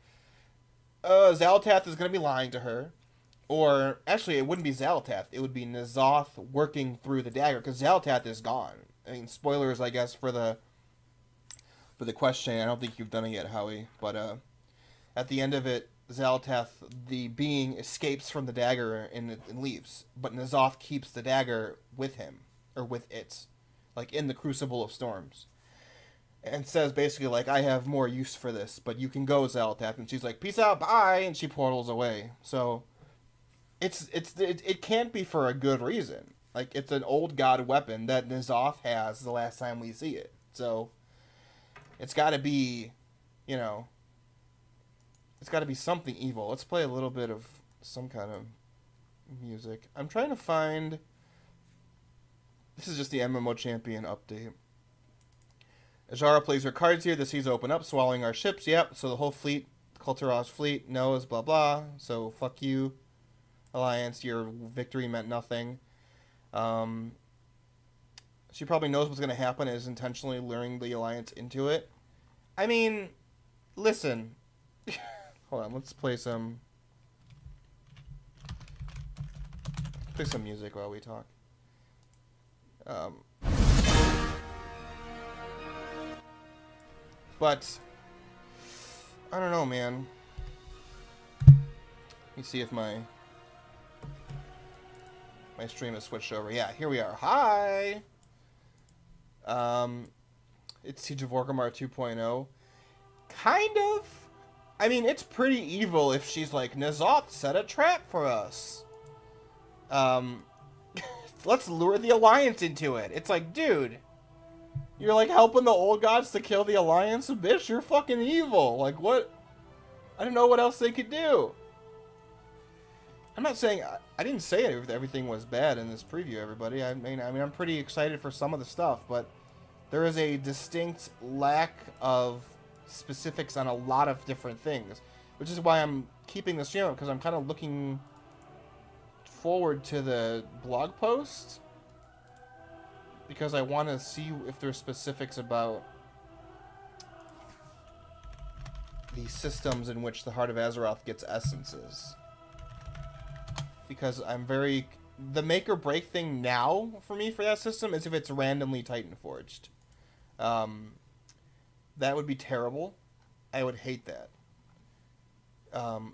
Xal'atath is going to be lying to her. Or, actually, it wouldn't be Xal'atath. It would be Naz'jatar working through the dagger, because Xal'atath is gone. I mean, spoilers, I guess, for the question. I don't think you've done it yet, Howie. But at the end of it, Xal'atath, the being, escapes from the dagger and leaves. But Naz'jatar keeps the dagger with him, or with it, like in the Crucible of Storms. And says basically, like, I have more use for this, but you can go, Xal'atath. And she's like, peace out, bye, and she portals away. So, it can't be for a good reason. Like, it's an old god weapon that Naz'jatar has the last time we see it. So, it's got to be, you know, it's got to be something evil. Let's play a little bit of some kind of music. I'm trying to find... This is just the MMO Champion update. Azshara plays her cards here. The seas open up, swallowing our ships. Yep, so the whole fleet, Kultur's fleet, knows, blah, blah. So, fuck you, Alliance. Your victory meant nothing. She probably knows what's going to happen and is intentionally luring the Alliance into it. I mean, listen. Hold on, let's play some... Play some music while we talk. But, I don't know, man. Let me see if my stream has switched over. Yeah, here we are. Hi! It's Siege of Orgrimmar 2.0. Kind of. I mean, it's pretty evil if she's like, Naz'jatar set a trap for us. Let's lure the Alliance into it. It's like, dude, You're like helping the old gods to kill the Alliance? Bitch, you're fucking evil. Like, what? I don't know what else they could do. I'm not saying... I didn't say everything was bad in this preview, everybody. I mean, I'm pretty excited for some of the stuff, but there is a distinct lack of specifics on a lot of different things, which is why I'm keeping this stream up, because I'm kind of looking forward to the blog post, because I want to see if there's specifics about the systems in which the Heart of Azeroth gets essences. Because I'm very... The make or break thing now for me for that system is if it's randomly Titan forged. That would be terrible. I would hate that.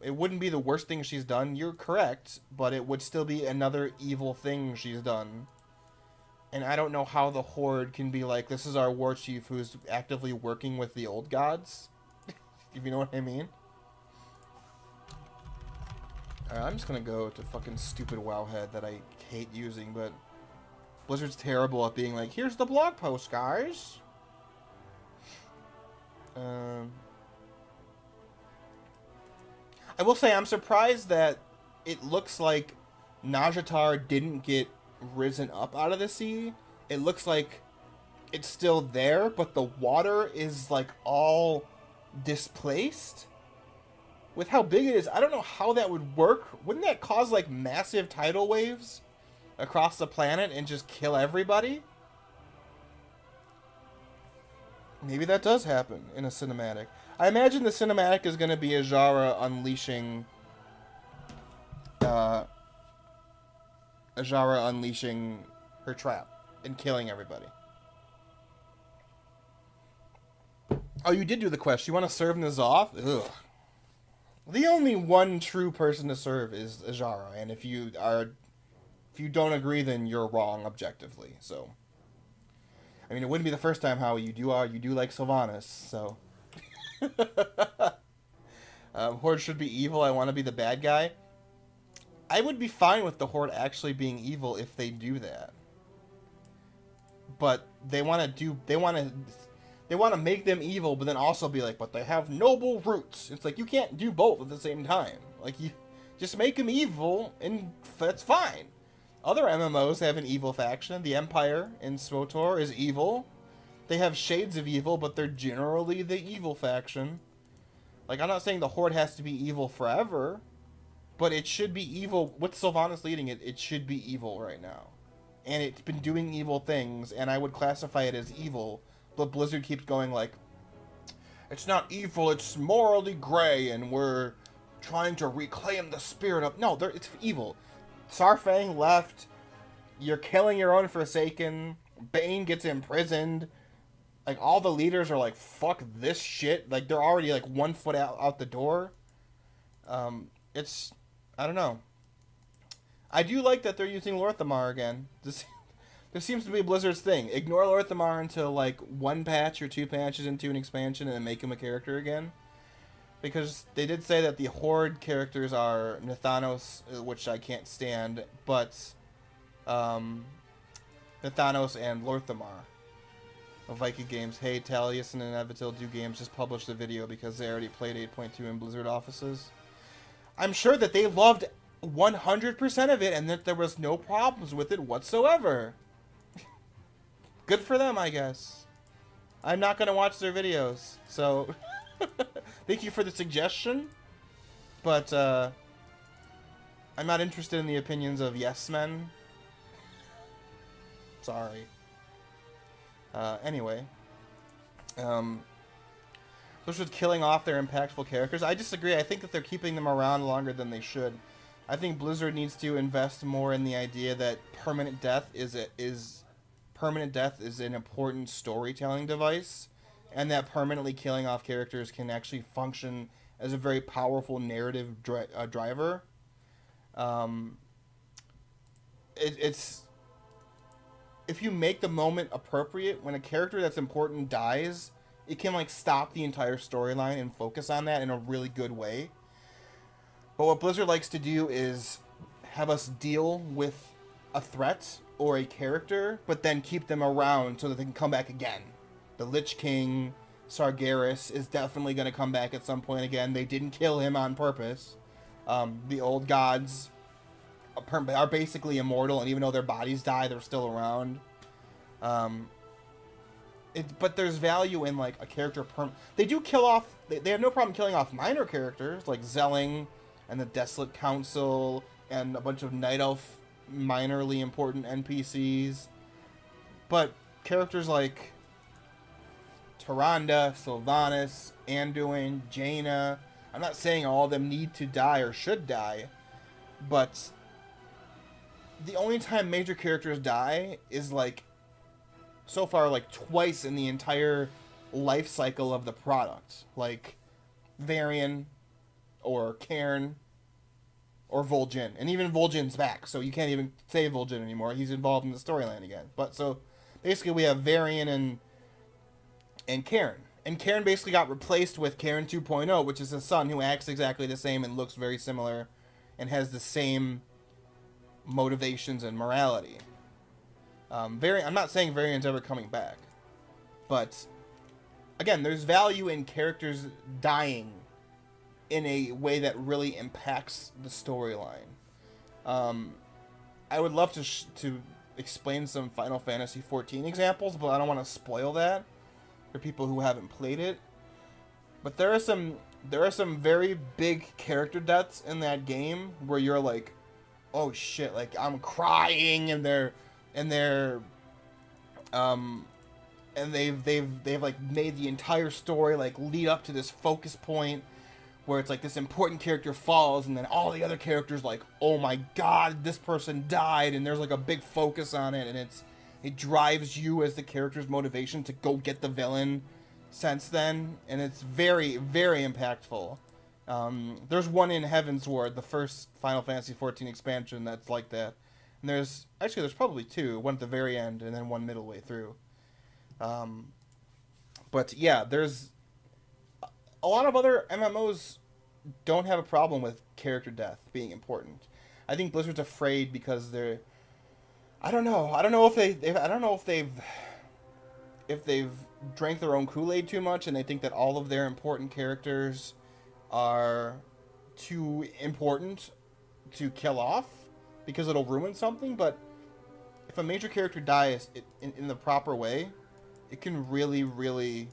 It wouldn't be the worst thing she's done. You're correct, but it would still be another evil thing she's done. And I don't know how the Horde can be like, this is our war chief who's actively working with the old gods. If you know what I mean. Alright, I'm just gonna go to fucking stupid Wowhead that I hate using, but Blizzard's terrible at being like, here's the blog post, guys. I will say I'm surprised that it looks like Naz'jatar didn't get risen up out of the sea. It looks like it's still there, but the water is like all displaced. With how big it is, I don't know how that would work. Wouldn't that cause like massive tidal waves across the planet and just kill everybody? Maybe that does happen in a cinematic. I imagine the cinematic is going to be Azshara unleashing... Azshara unleashing her trap and killing everybody. Oh, you did do the quest. You want to serve N'Zoth? Ugh. The only one true person to serve is Azshara, and if you don't agree, then you're wrong objectively. So, I mean, it wouldn't be the first time how you do like Sylvanas. So, Horde should be evil. I want to be the bad guy. I would be fine with the Horde actually being evil if they do that, but they want to make them evil, but then also be like, but they have noble roots. It's like, you can't do both at the same time. Like, you just make them evil, and that's fine. Other MMOs have an evil faction. The Empire in SWTOR is evil. They have shades of evil, but they're generally the evil faction. Like, I'm not saying the Horde has to be evil forever, but it should be evil. With Sylvanas leading it, it should be evil right now. And it's been doing evil things, and I would classify it as evil. But Blizzard keeps going like, it's not evil, it's morally gray, and we're trying to reclaim the spirit of... No, it's evil. Sarfang left, you're killing your own Forsaken, Bane gets imprisoned, like, all the leaders are like, fuck this shit. Like, they're already, like, 1 foot out the door. I don't know. I do like that they're using Lor'themar again. This seems to be Blizzard's thing. Ignore Lor'themar until, like, 1 patch or 2 patches into an expansion and then make him a character again. Because they did say that the Horde characters are Nathanos, which I can't stand, but Nathanos and Lor'themar of Viking Games. Hey, Talius and Inevitable Do Games just published a video because they already played 8.2 in Blizzard offices. I'm sure that they loved 100% of it and that there was no problems with it whatsoever. Good for them, I guess. I'm not going to watch their videos, so thank you for the suggestion, but I'm not interested in the opinions of yes men. Sorry. Anyway. Blizzard's killing off their impactful characters. I disagree. I think that they're keeping them around longer than they should. I think Blizzard needs to invest more in the idea that permanent death is an important storytelling device, and that permanently killing off characters can actually function as a very powerful narrative driver. It's if you make the moment appropriate, when a character that's important dies, it can, like, stop the entire storyline and focus on that in a really good way. But what Blizzard likes to do is have us deal with a threat or a character, but then keep them around so that they can come back again. The Lich King, Sargeras, is definitely going to come back at some point again. They didn't kill him on purpose. The old gods are basically immortal, and even though their bodies die, they're still around. But there's value in, like, a character they do kill off... They have no problem killing off minor characters, like Zelling and the Desolate Council and a bunch of Night Elf minorly important NPCs. But characters like Tyrande, Sylvanas, Anduin, Jaina... I'm not saying all of them need to die or should die, but the only time major characters die is, like, so far, like, twice in the entire life cycle of the product. Like, Varian, or Cairn, or Vol'jin. And even Vol'jin's back, so you can't even say Vol'jin anymore. He's involved in the storyline again. But, so, basically we have Varian and Cairn. And Cairn basically got replaced with Cairn 2.0, which is his son, who acts exactly the same and looks very similar, and has the same motivations and morality. I'm not saying Varian's ever coming back, but again, there's value in characters dying in a way that really impacts the storyline. I would love to explain some Final Fantasy XIV examples, but I don't want to spoil that for people who haven't played it. But there are some very big character deaths in that game where you're like, oh shit, like I'm crying, and they've like made the entire story like lead up to this focus point where it's like this important character falls, and then all the other characters like, oh my god, this person died, and there's like a big focus on it, and it drives you as the character's motivation to go get the villain since then, and it's very, very impactful. There's one in Heavensward, the first Final Fantasy XIV expansion, that's like that. And there's probably two, one at the very end and then one middle way through. But yeah, there's a lot of other MMOs don't have a problem with character death being important. I think Blizzard's afraid because they're, I don't know if they've drank their own Kool-Aid too much, and they think that all of their important characters are too important to kill off because it'll ruin something. But if a major character dies in the proper way, it can really, really,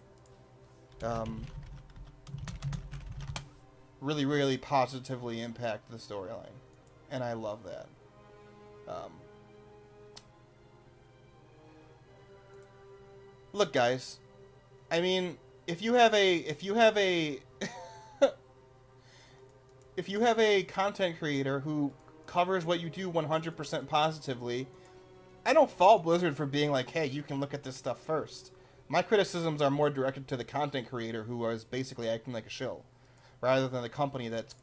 really positively impact the storyline, and I love that. Look, guys, I mean, if you have a content creator who covers what you do 100% positively, I don't fault Blizzard for being like, hey, you can look at this stuff first. My criticisms are more directed to the content creator who is basically acting like a shill, rather than the company that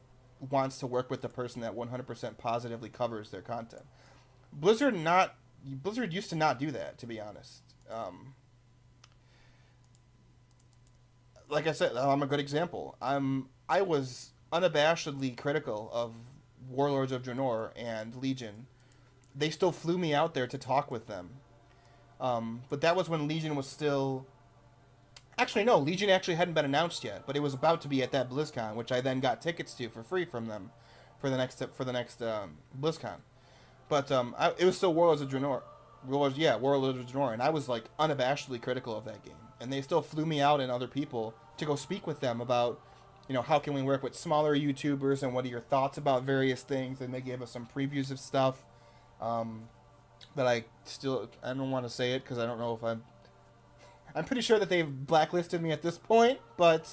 wants to work with the person that 100% positively covers their content. Blizzard used to not do that, to be honest. Like I said, I'm a good example. I was unabashedly critical of Warlords of Draenor and Legion. They still flew me out there to talk with them. But that was when Legion was still... Actually, no, Legion actually hadn't been announced yet, but it was about to be at that BlizzCon, which I then got tickets to for free from them for the next BlizzCon. But it was still Warlords of Draenor. Warlords of Draenor, and I was like unabashedly critical of that game. And they still flew me out and other people to go speak with them about, you know, how can we work with smaller YouTubers and what are your thoughts about various things. And they gave us some previews of stuff that I don't want to say it because I don't know if I'm pretty sure that they've blacklisted me at this point, but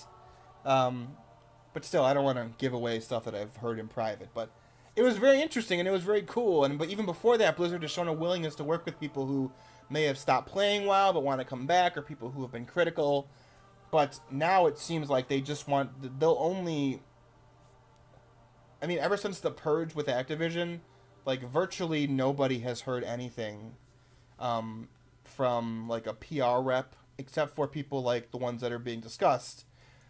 still, I don't want to give away stuff that I've heard in private. But it was very interesting and it was very cool. But even before that, Blizzard has shown a willingness to work with people who may have stopped playing WoW but want to come back, or people who have been critical. But now it seems like they just want... They'll only... I mean, ever since the purge with Activision, like, virtually nobody has heard anything from, like, a PR rep, except for people like the ones that are being discussed.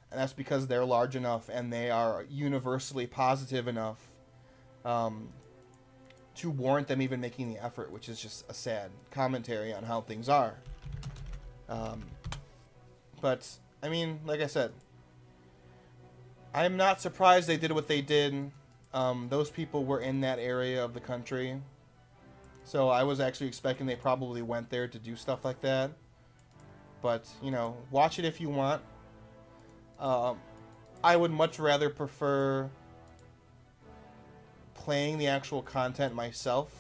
And that's because they're large enough and they are universally positive enough to warrant them even making the effort, which is just a sad commentary on how things are. But, I mean, like I said, I'm not surprised they did what they did. Those people were in that area of the country. So I was actually expecting they probably went there to do stuff like that. But, you know, watch it if you want. I would much rather prefer playing the actual content myself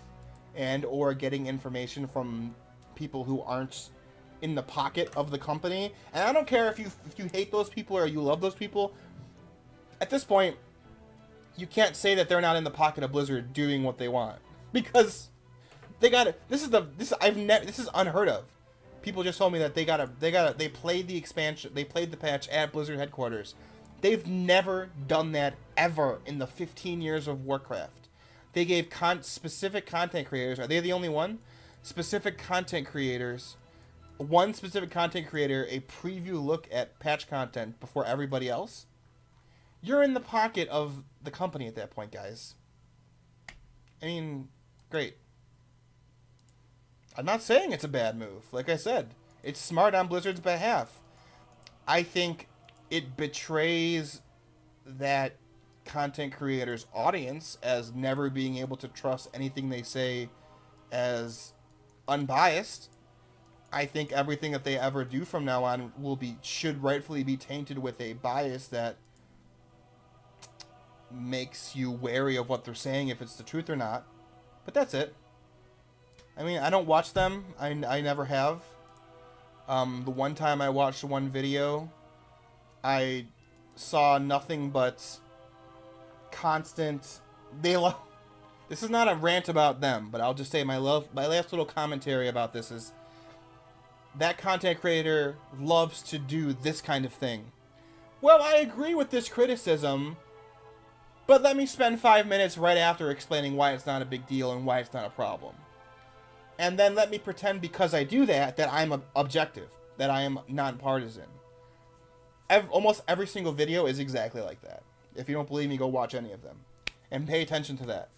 and or getting information from people who aren't in the pocket of the company. And I don't care if you hate those people or you love those people. At this point, you can't say that they're not in the pocket of Blizzard doing what they want, because they got it. This is unheard of. People just told me that they played the expansion, they played the patch at Blizzard headquarters. They've never done that ever in the 15 years of Warcraft. They gave specific content creators, are they the only one? Specific content creators, one specific content creator, a preview look at patch content before everybody else. You're in the pocket of the company at that point, guys. I mean, great. I'm not saying it's a bad move. Like I said, it's smart on Blizzard's behalf. I think it betrays that content creator's audience as never being able to trust anything they say as unbiased. I think everything that they ever do from now on should rightfully be tainted with a bias that makes you wary of what they're saying, if it's the truth or not. But that's it. I mean, I don't watch them. I never have. The one time I watched one video, I saw nothing but constant... This is not a rant about them, but I'll just say my last little commentary about this is that content creator loves to do this kind of thing. Well, I agree with this criticism, but let me spend 5 minutes right after explaining why it's not a big deal and why it's not a problem. And then let me pretend, because I do that I'm objective, that I am nonpartisan. Almost every single video is exactly like that. If you don't believe me, go watch any of them. And pay attention to that.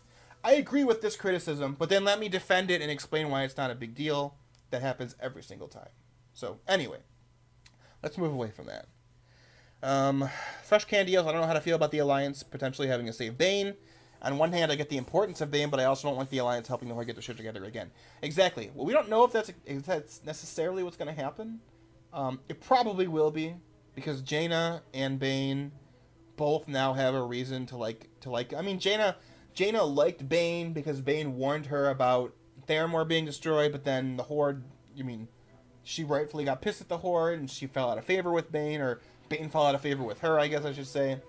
I agree with this criticism, but then let me defend it and explain why it's not a big deal. That happens every single time. So, anyway. Let's move away from that. Fresh Candy Deals, I don't know how to feel about the Alliance potentially having to save Bane. On one hand, I get the importance of Bane, but I also don't like the Alliance helping the Horde get their shit together again. Exactly. Well, we don't know if that's necessarily what's going to happen. It probably will be, because Jaina and Bane both now have a reason to like. I mean, Jaina liked Bane because Bane warned her about Theramore being destroyed, but then the Horde, she rightfully got pissed at the Horde, and she fell out of favor with Bane, or Bane fell out of favor with her, I guess I should say.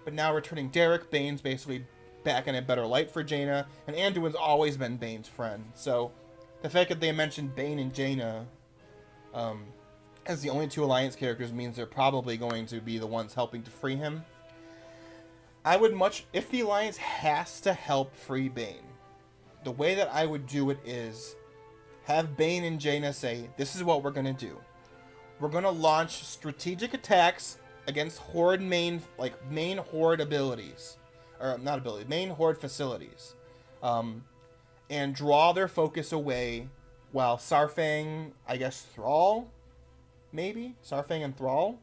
But now returning Derek, Bane's basically back in a better light for Jaina, and Anduin's always been Bane's friend. So the fact that they mentioned Bane and Jaina as the only two Alliance characters means they're probably going to be the ones helping to free him. I would if the Alliance has to help free Bane, the way that I would do it is have Bane and Jaina say, this is what we're going to do. We're going to launch strategic attacks against Horde main Horde abilities. Or, not abilities, main Horde facilities. And draw their focus away while Saurfang, I guess Thrall, maybe? Saurfang and Thrall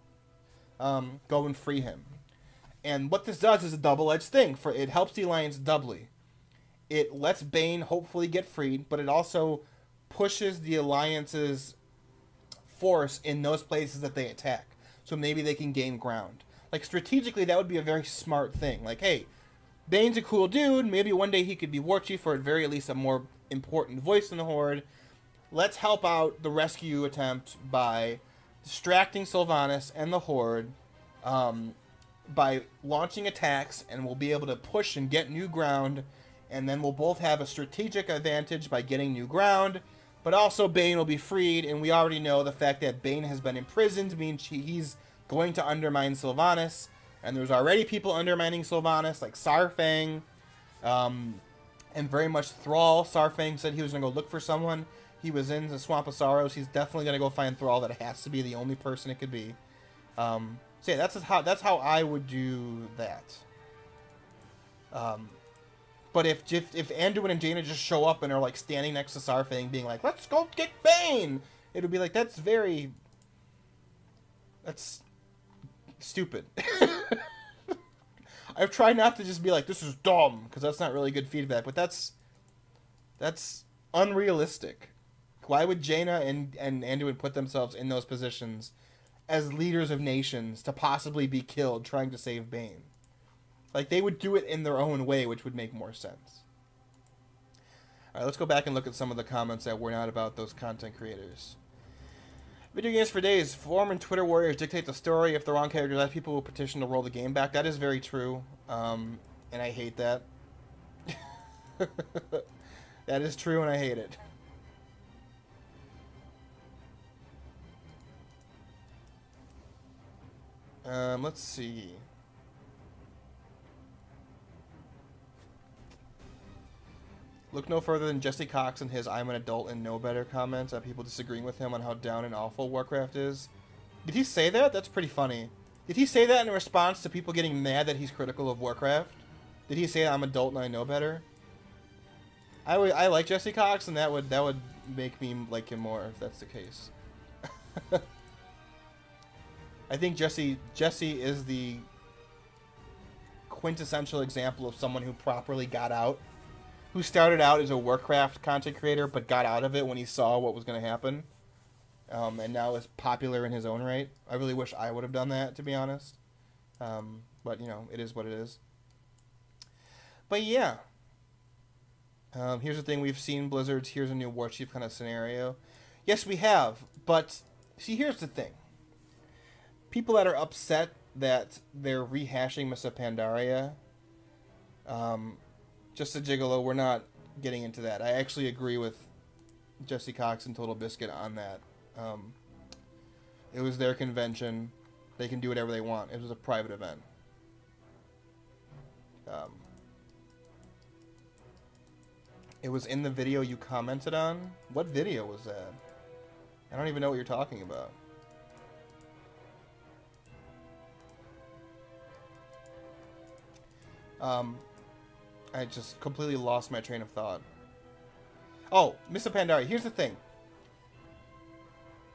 go and free him. And what this does is a double-edged thing. It helps the Alliance doubly. It lets Bane hopefully get freed, but it also pushes the Alliance's force in those places that they attack. So maybe they can gain ground. Like, strategically, that would be a very smart thing. Like, hey, Bane's a cool dude. Maybe one day he could be war chief, or at very least a more important voice in the Horde. Let's help out the rescue attempt by distracting Sylvanas and the Horde by launching attacks, and we'll be able to push and get new ground, and then we'll both have a strategic advantage by getting new ground, but also Bane will be freed, and we already know the fact that Bane has been imprisoned means he's going to undermine Sylvanas, and there's already people undermining Sylvanas, like Saurfang, and very much Thrall. Saurfang said he was going to go look for someone. He was in the Swamp of Sorrows. He's definitely going to go find Thrall. That has to be the only person it could be. So yeah, that's how I would do that. But if Anduin and Jaina just show up and are like standing next to Saurfang being like, let's go get Bane, it would be like, that's very That's stupid. I've tried not to just be like, this is dumb, because that's not really good feedback, but that's unrealistic. Why would Jaina and Anduin put themselves in those positions as leaders of nations to possibly be killed trying to save Bane? Like, they would do it in their own way, which would make more sense. Alright, let's go back and look at some of the comments that were not about those content creators. Video games for days. Forum and Twitter warriors dictate the story. If the wrong character left, people will petition to roll the game back. That is very true. And I hate that. That is true, and I hate it. Let's see. Look no further than Jesse Cox and his "I'm an adult and know better" comments at people disagreeing with him on how down and awful Warcraft is. Did he say that? That's pretty funny. Did he say that in response to people getting mad that he's critical of Warcraft? Did he say I'm adult and I know better? I like Jesse Cox, and that would make me like him more if that's the case. I think Jesse is the quintessential example of someone who properly got out. Who started out as a Warcraft content creator, but got out of it when he saw what was going to happen. And now is popular in his own right. I really wish I would have done that, to be honest. But, you know, it is what it is. But, yeah. Here's the thing. We've seen Blizzard's Here's a New War Chief kind of scenario. Yes, we have. But, see, here's the thing. People that are upset that they're rehashing Miss Pandaria... Just a gigolo, we're not getting into that. I actually agree with Jesse Cox and Total Biscuit on that. It was their convention. They can do whatever they want. It was a private event. It was in the video you commented on? What video was that? I don't even know what you're talking about. I just completely lost my train of thought. Oh, Mr. Pandaria. Here's the thing.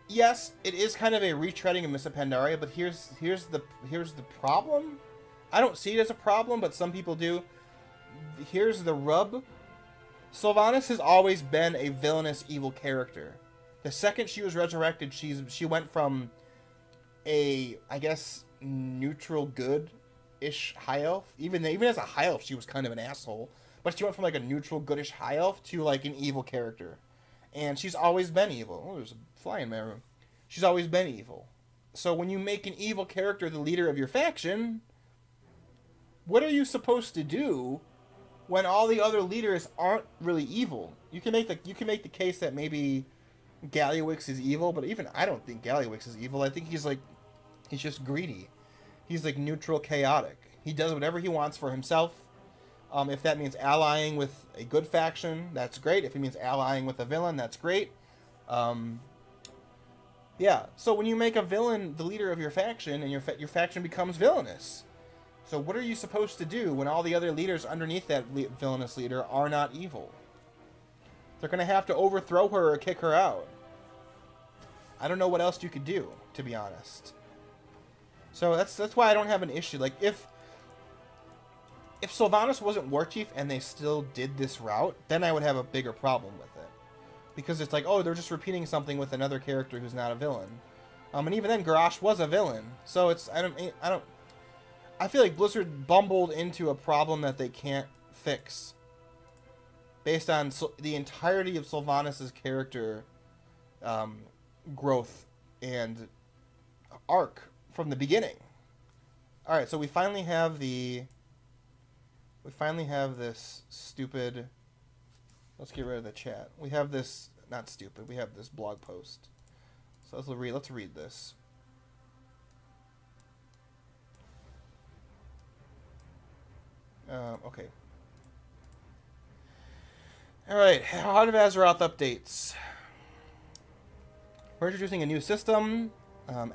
Yes, it is kind of a retreading of Mr. Pandaria, but here's the problem. I don't see it as a problem, but some people do. Here's the rub. Sylvanas has always been a villainous, evil character. The second she was resurrected, she went from a, I guess, neutral good ish high elf. Even as a high elf, she was kind of an asshole. But she went from like a neutral, goodish high elf to like an evil character. And she's always been evil. Oh, there's a fly in my room. She's always been evil. So when you make an evil character the leader of your faction, what are you supposed to do when all the other leaders aren't really evil? You can make the case that maybe Gallywix is evil, but even I don't think Gallywix is evil. I think he's just greedy. He's like neutral, chaotic. He does whatever he wants for himself. If that means allying with a good faction, that's great. If it means allying with a villain, that's great. Yeah. So when you make a villain the leader of your faction, and your faction becomes villainous, so what are you supposed to do when all the other leaders underneath that villainous leader are not evil? They're gonna have to overthrow her or kick her out. I don't know what else you could do, to be honest. So that's why I don't have an issue. Like, if Sylvanas wasn't War Chief and they still did this route, then I would have a bigger problem with it. Because it's like, oh, they're just repeating something with another character who's not a villain. And even then, Garrosh was a villain. So it's, I feel like Blizzard bumbled into a problem that they can't fix. Based on the entirety of Sylvanas' character growth and arc from the beginning. Alright, so we finally have this stupid... Let's get rid of the chat. We have this... Not stupid. We have this blog post. So let's read this. Okay. Alright, Heart of Azeroth updates. We're introducing a new system.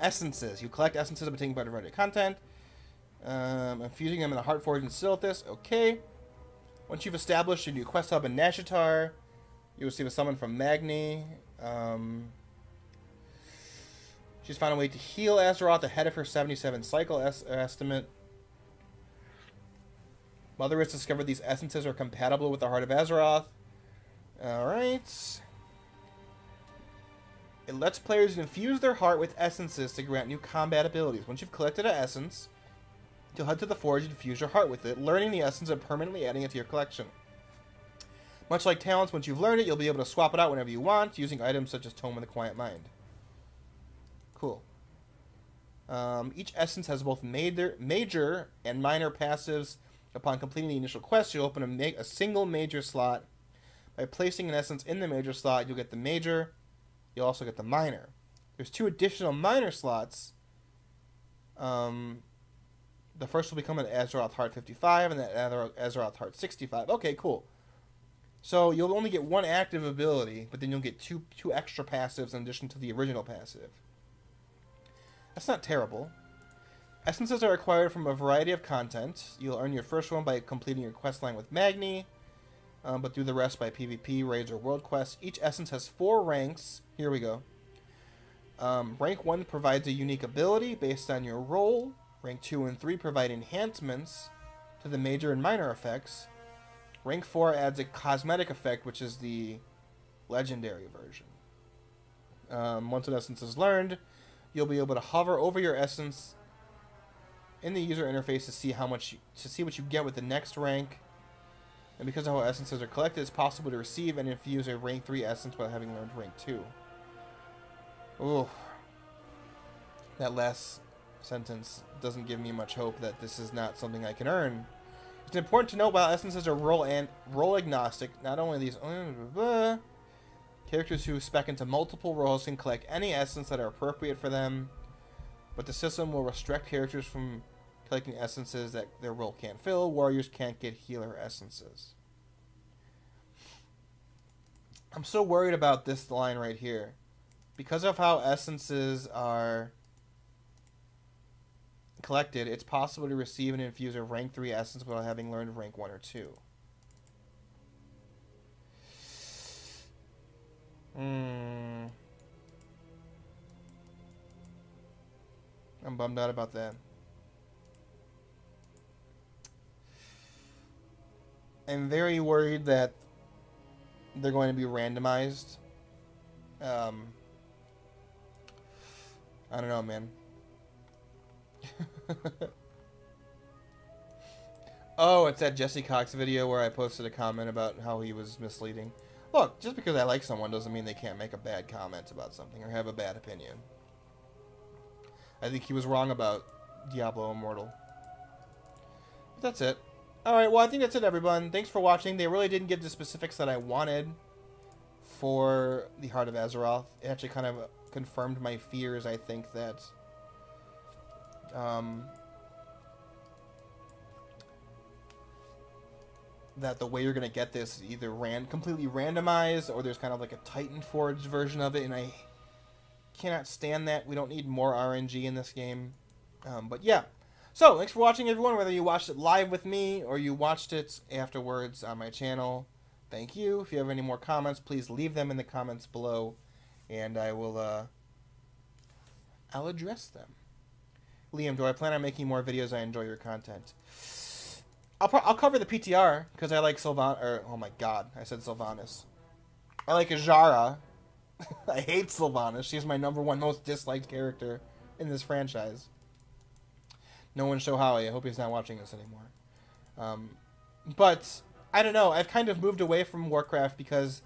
Essences. You collect essences by taking part in related content. Infusing them in the Heartforge and Xal'atath. Okay. Once you've established a new quest hub in Naz'jatar, you receive a summon from Magni. She's found a way to heal Azeroth ahead of her 77 cycle estimate. Mother has discovered these essences are compatible with the Heart of Azeroth. Alright. It lets players infuse their heart with essences to grant new combat abilities. Once you've collected an essence, you'll head to the forge and infuse your heart with it, learning the essence and permanently adding it to your collection. Much like talents, once you've learned it, you'll be able to swap it out whenever you want, using items such as Tome of the Quiet Mind. Cool. Each essence has both major and minor passives. Upon completing the initial quest, you'll open a single major slot. By placing an essence in the major slot, you'll get the major. You'll also get the minor. There's 2 additional minor slots. The first will become an Azeroth Heart 55, and then Azeroth Heart 65. Okay, cool. So you'll only get 1 active ability, but then you'll get two extra passives in addition to the original passive. That's not terrible. Essences are acquired from a variety of content. You'll earn your first one by completing your quest line with Magni, but do the rest by PvP, raids, or world quests. Each essence has 4 ranks. Here we go. Rank 1 provides a unique ability based on your role. Rank 2 and 3 provide enhancements to the major and minor effects. Rank 4 adds a cosmetic effect, which is the legendary version. Once an essence is learned, you'll be able to hover over your essence in the user interface to see what you get with the next rank. And because of how essences are collected, it's possible to receive and infuse a rank 3 essence without having learned rank 2. Ooh. That last sentence doesn't give me much hope that this is not something I can earn. It's important to note while essences are role agnostic, not only these characters who spec into multiple roles can collect any essence that are appropriate for them, but the system will restrict characters from collecting essences that their role can't fill. Warriors can't get healer essences. I'm so worried about this line right here. Because of how essences are collected, it's possible to receive and infuse a rank 3 essence without having learned rank 1 or 2. I'm bummed out about that. I'm very worried that they're going to be randomized. I don't know, man. Oh, it's that Jesse Cox video where I posted a comment about how he was misleading. Look, just because I like someone doesn't mean they can't make a bad comment about something or have a bad opinion. I think he was wrong about Diablo Immortal. But that's it. Alright, well, I think that's it, everyone. Thanks for watching. They really didn't give the specifics that I wanted for the Heart of Azeroth. It actually kind of confirmed my fears, I think, that that the way you're going to get this is either completely randomized or there's kind of like a Titan Forged version of it, and I cannot stand that. We don't need more RNG in this game. But yeah. So, thanks for watching, everyone, whether you watched it live with me or you watched it afterwards on my channel. Thank you. If you have any more comments, please leave them in the comments below, and I will, I'll address them. Liam, do I plan on making more videos? I enjoy your content. I'll cover the PTR, because I like oh my god, I said Sylvanas. I like Azshara. I hate Sylvanas. She's my #1 most disliked character in this franchise. No one show Howie. I hope he's not watching this anymore. But, I don't know. I've kind of moved away from Warcraft because,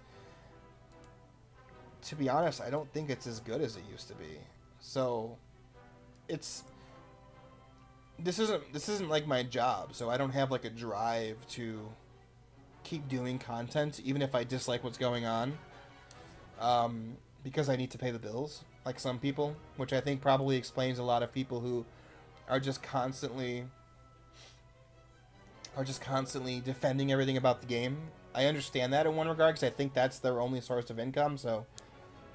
to be honest, I don't think it's as good as it used to be. So, this isn't like my job, so I don't have like a drive to keep doing content, even if I dislike what's going on. Because I need to pay the bills, like some people, which I think probably explains a lot of people who are just constantly defending everything about the game. I understand that in one regard, because I think that's their only source of income, so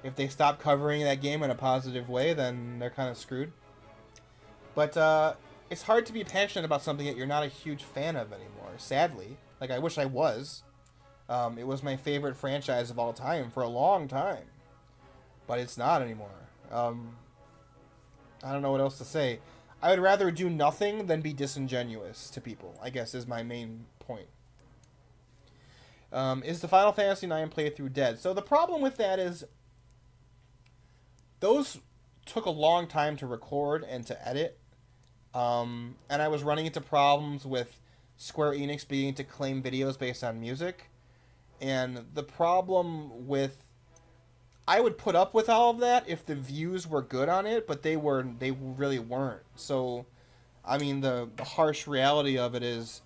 if they stop covering that game in a positive way, then they're kind of screwed. But, it's hard to be passionate about something that you're not a huge fan of anymore, sadly. Like, I wish I was. It was my favorite franchise of all time for a long time. But it's not anymore. I don't know what else to say. I would rather do nothing than be disingenuous to people, I guess, is my main point. Is the Final Fantasy IX playthrough dead? So the problem with that is those took a long time to record and to edit. And I was running into problems with Square Enix beginning to claim videos based on music. And the problem with... I would put up with all of that if the views were good on it, but they really weren't. So, I mean, the harsh reality of it is,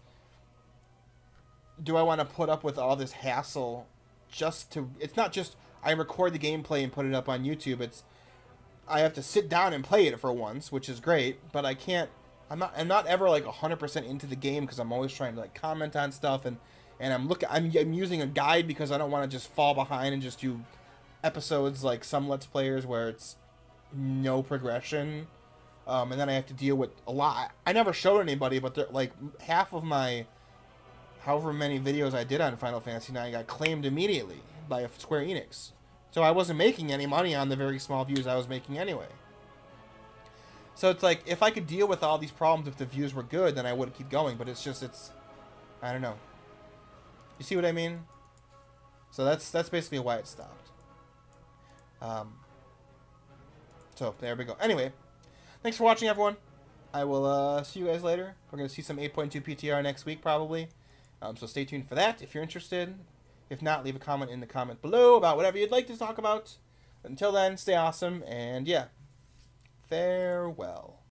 do I want to put up with all this hassle just to... It's not just I record the gameplay and put it up on YouTube. It's I have to sit down and play it for once, which is great, but I can't... I'm not ever like 100% into the game because I'm always trying to like comment on stuff, and I'm using a guide because I don't want to just fall behind and just do episodes like some Let's Players where it's no progression, and then I have to deal with a lot. I never showed anybody, but like half of my however many videos I did on Final Fantasy IX got claimed immediately by Square Enix, so I wasn't making any money on the very small views I was making anyway. So it's like, if I could deal with all these problems if the views were good, then I would keep going, but it's I don't know. You see what I mean? So that's basically why it stopped. So there we go. Anyway, thanks for watching, everyone. I will see you guys later. We're going to see some 8.2 PTR next week, probably. So stay tuned for that if you're interested. If not, leave a comment in the comment below about whatever you'd like to talk about. Until then, stay awesome, and yeah. Farewell.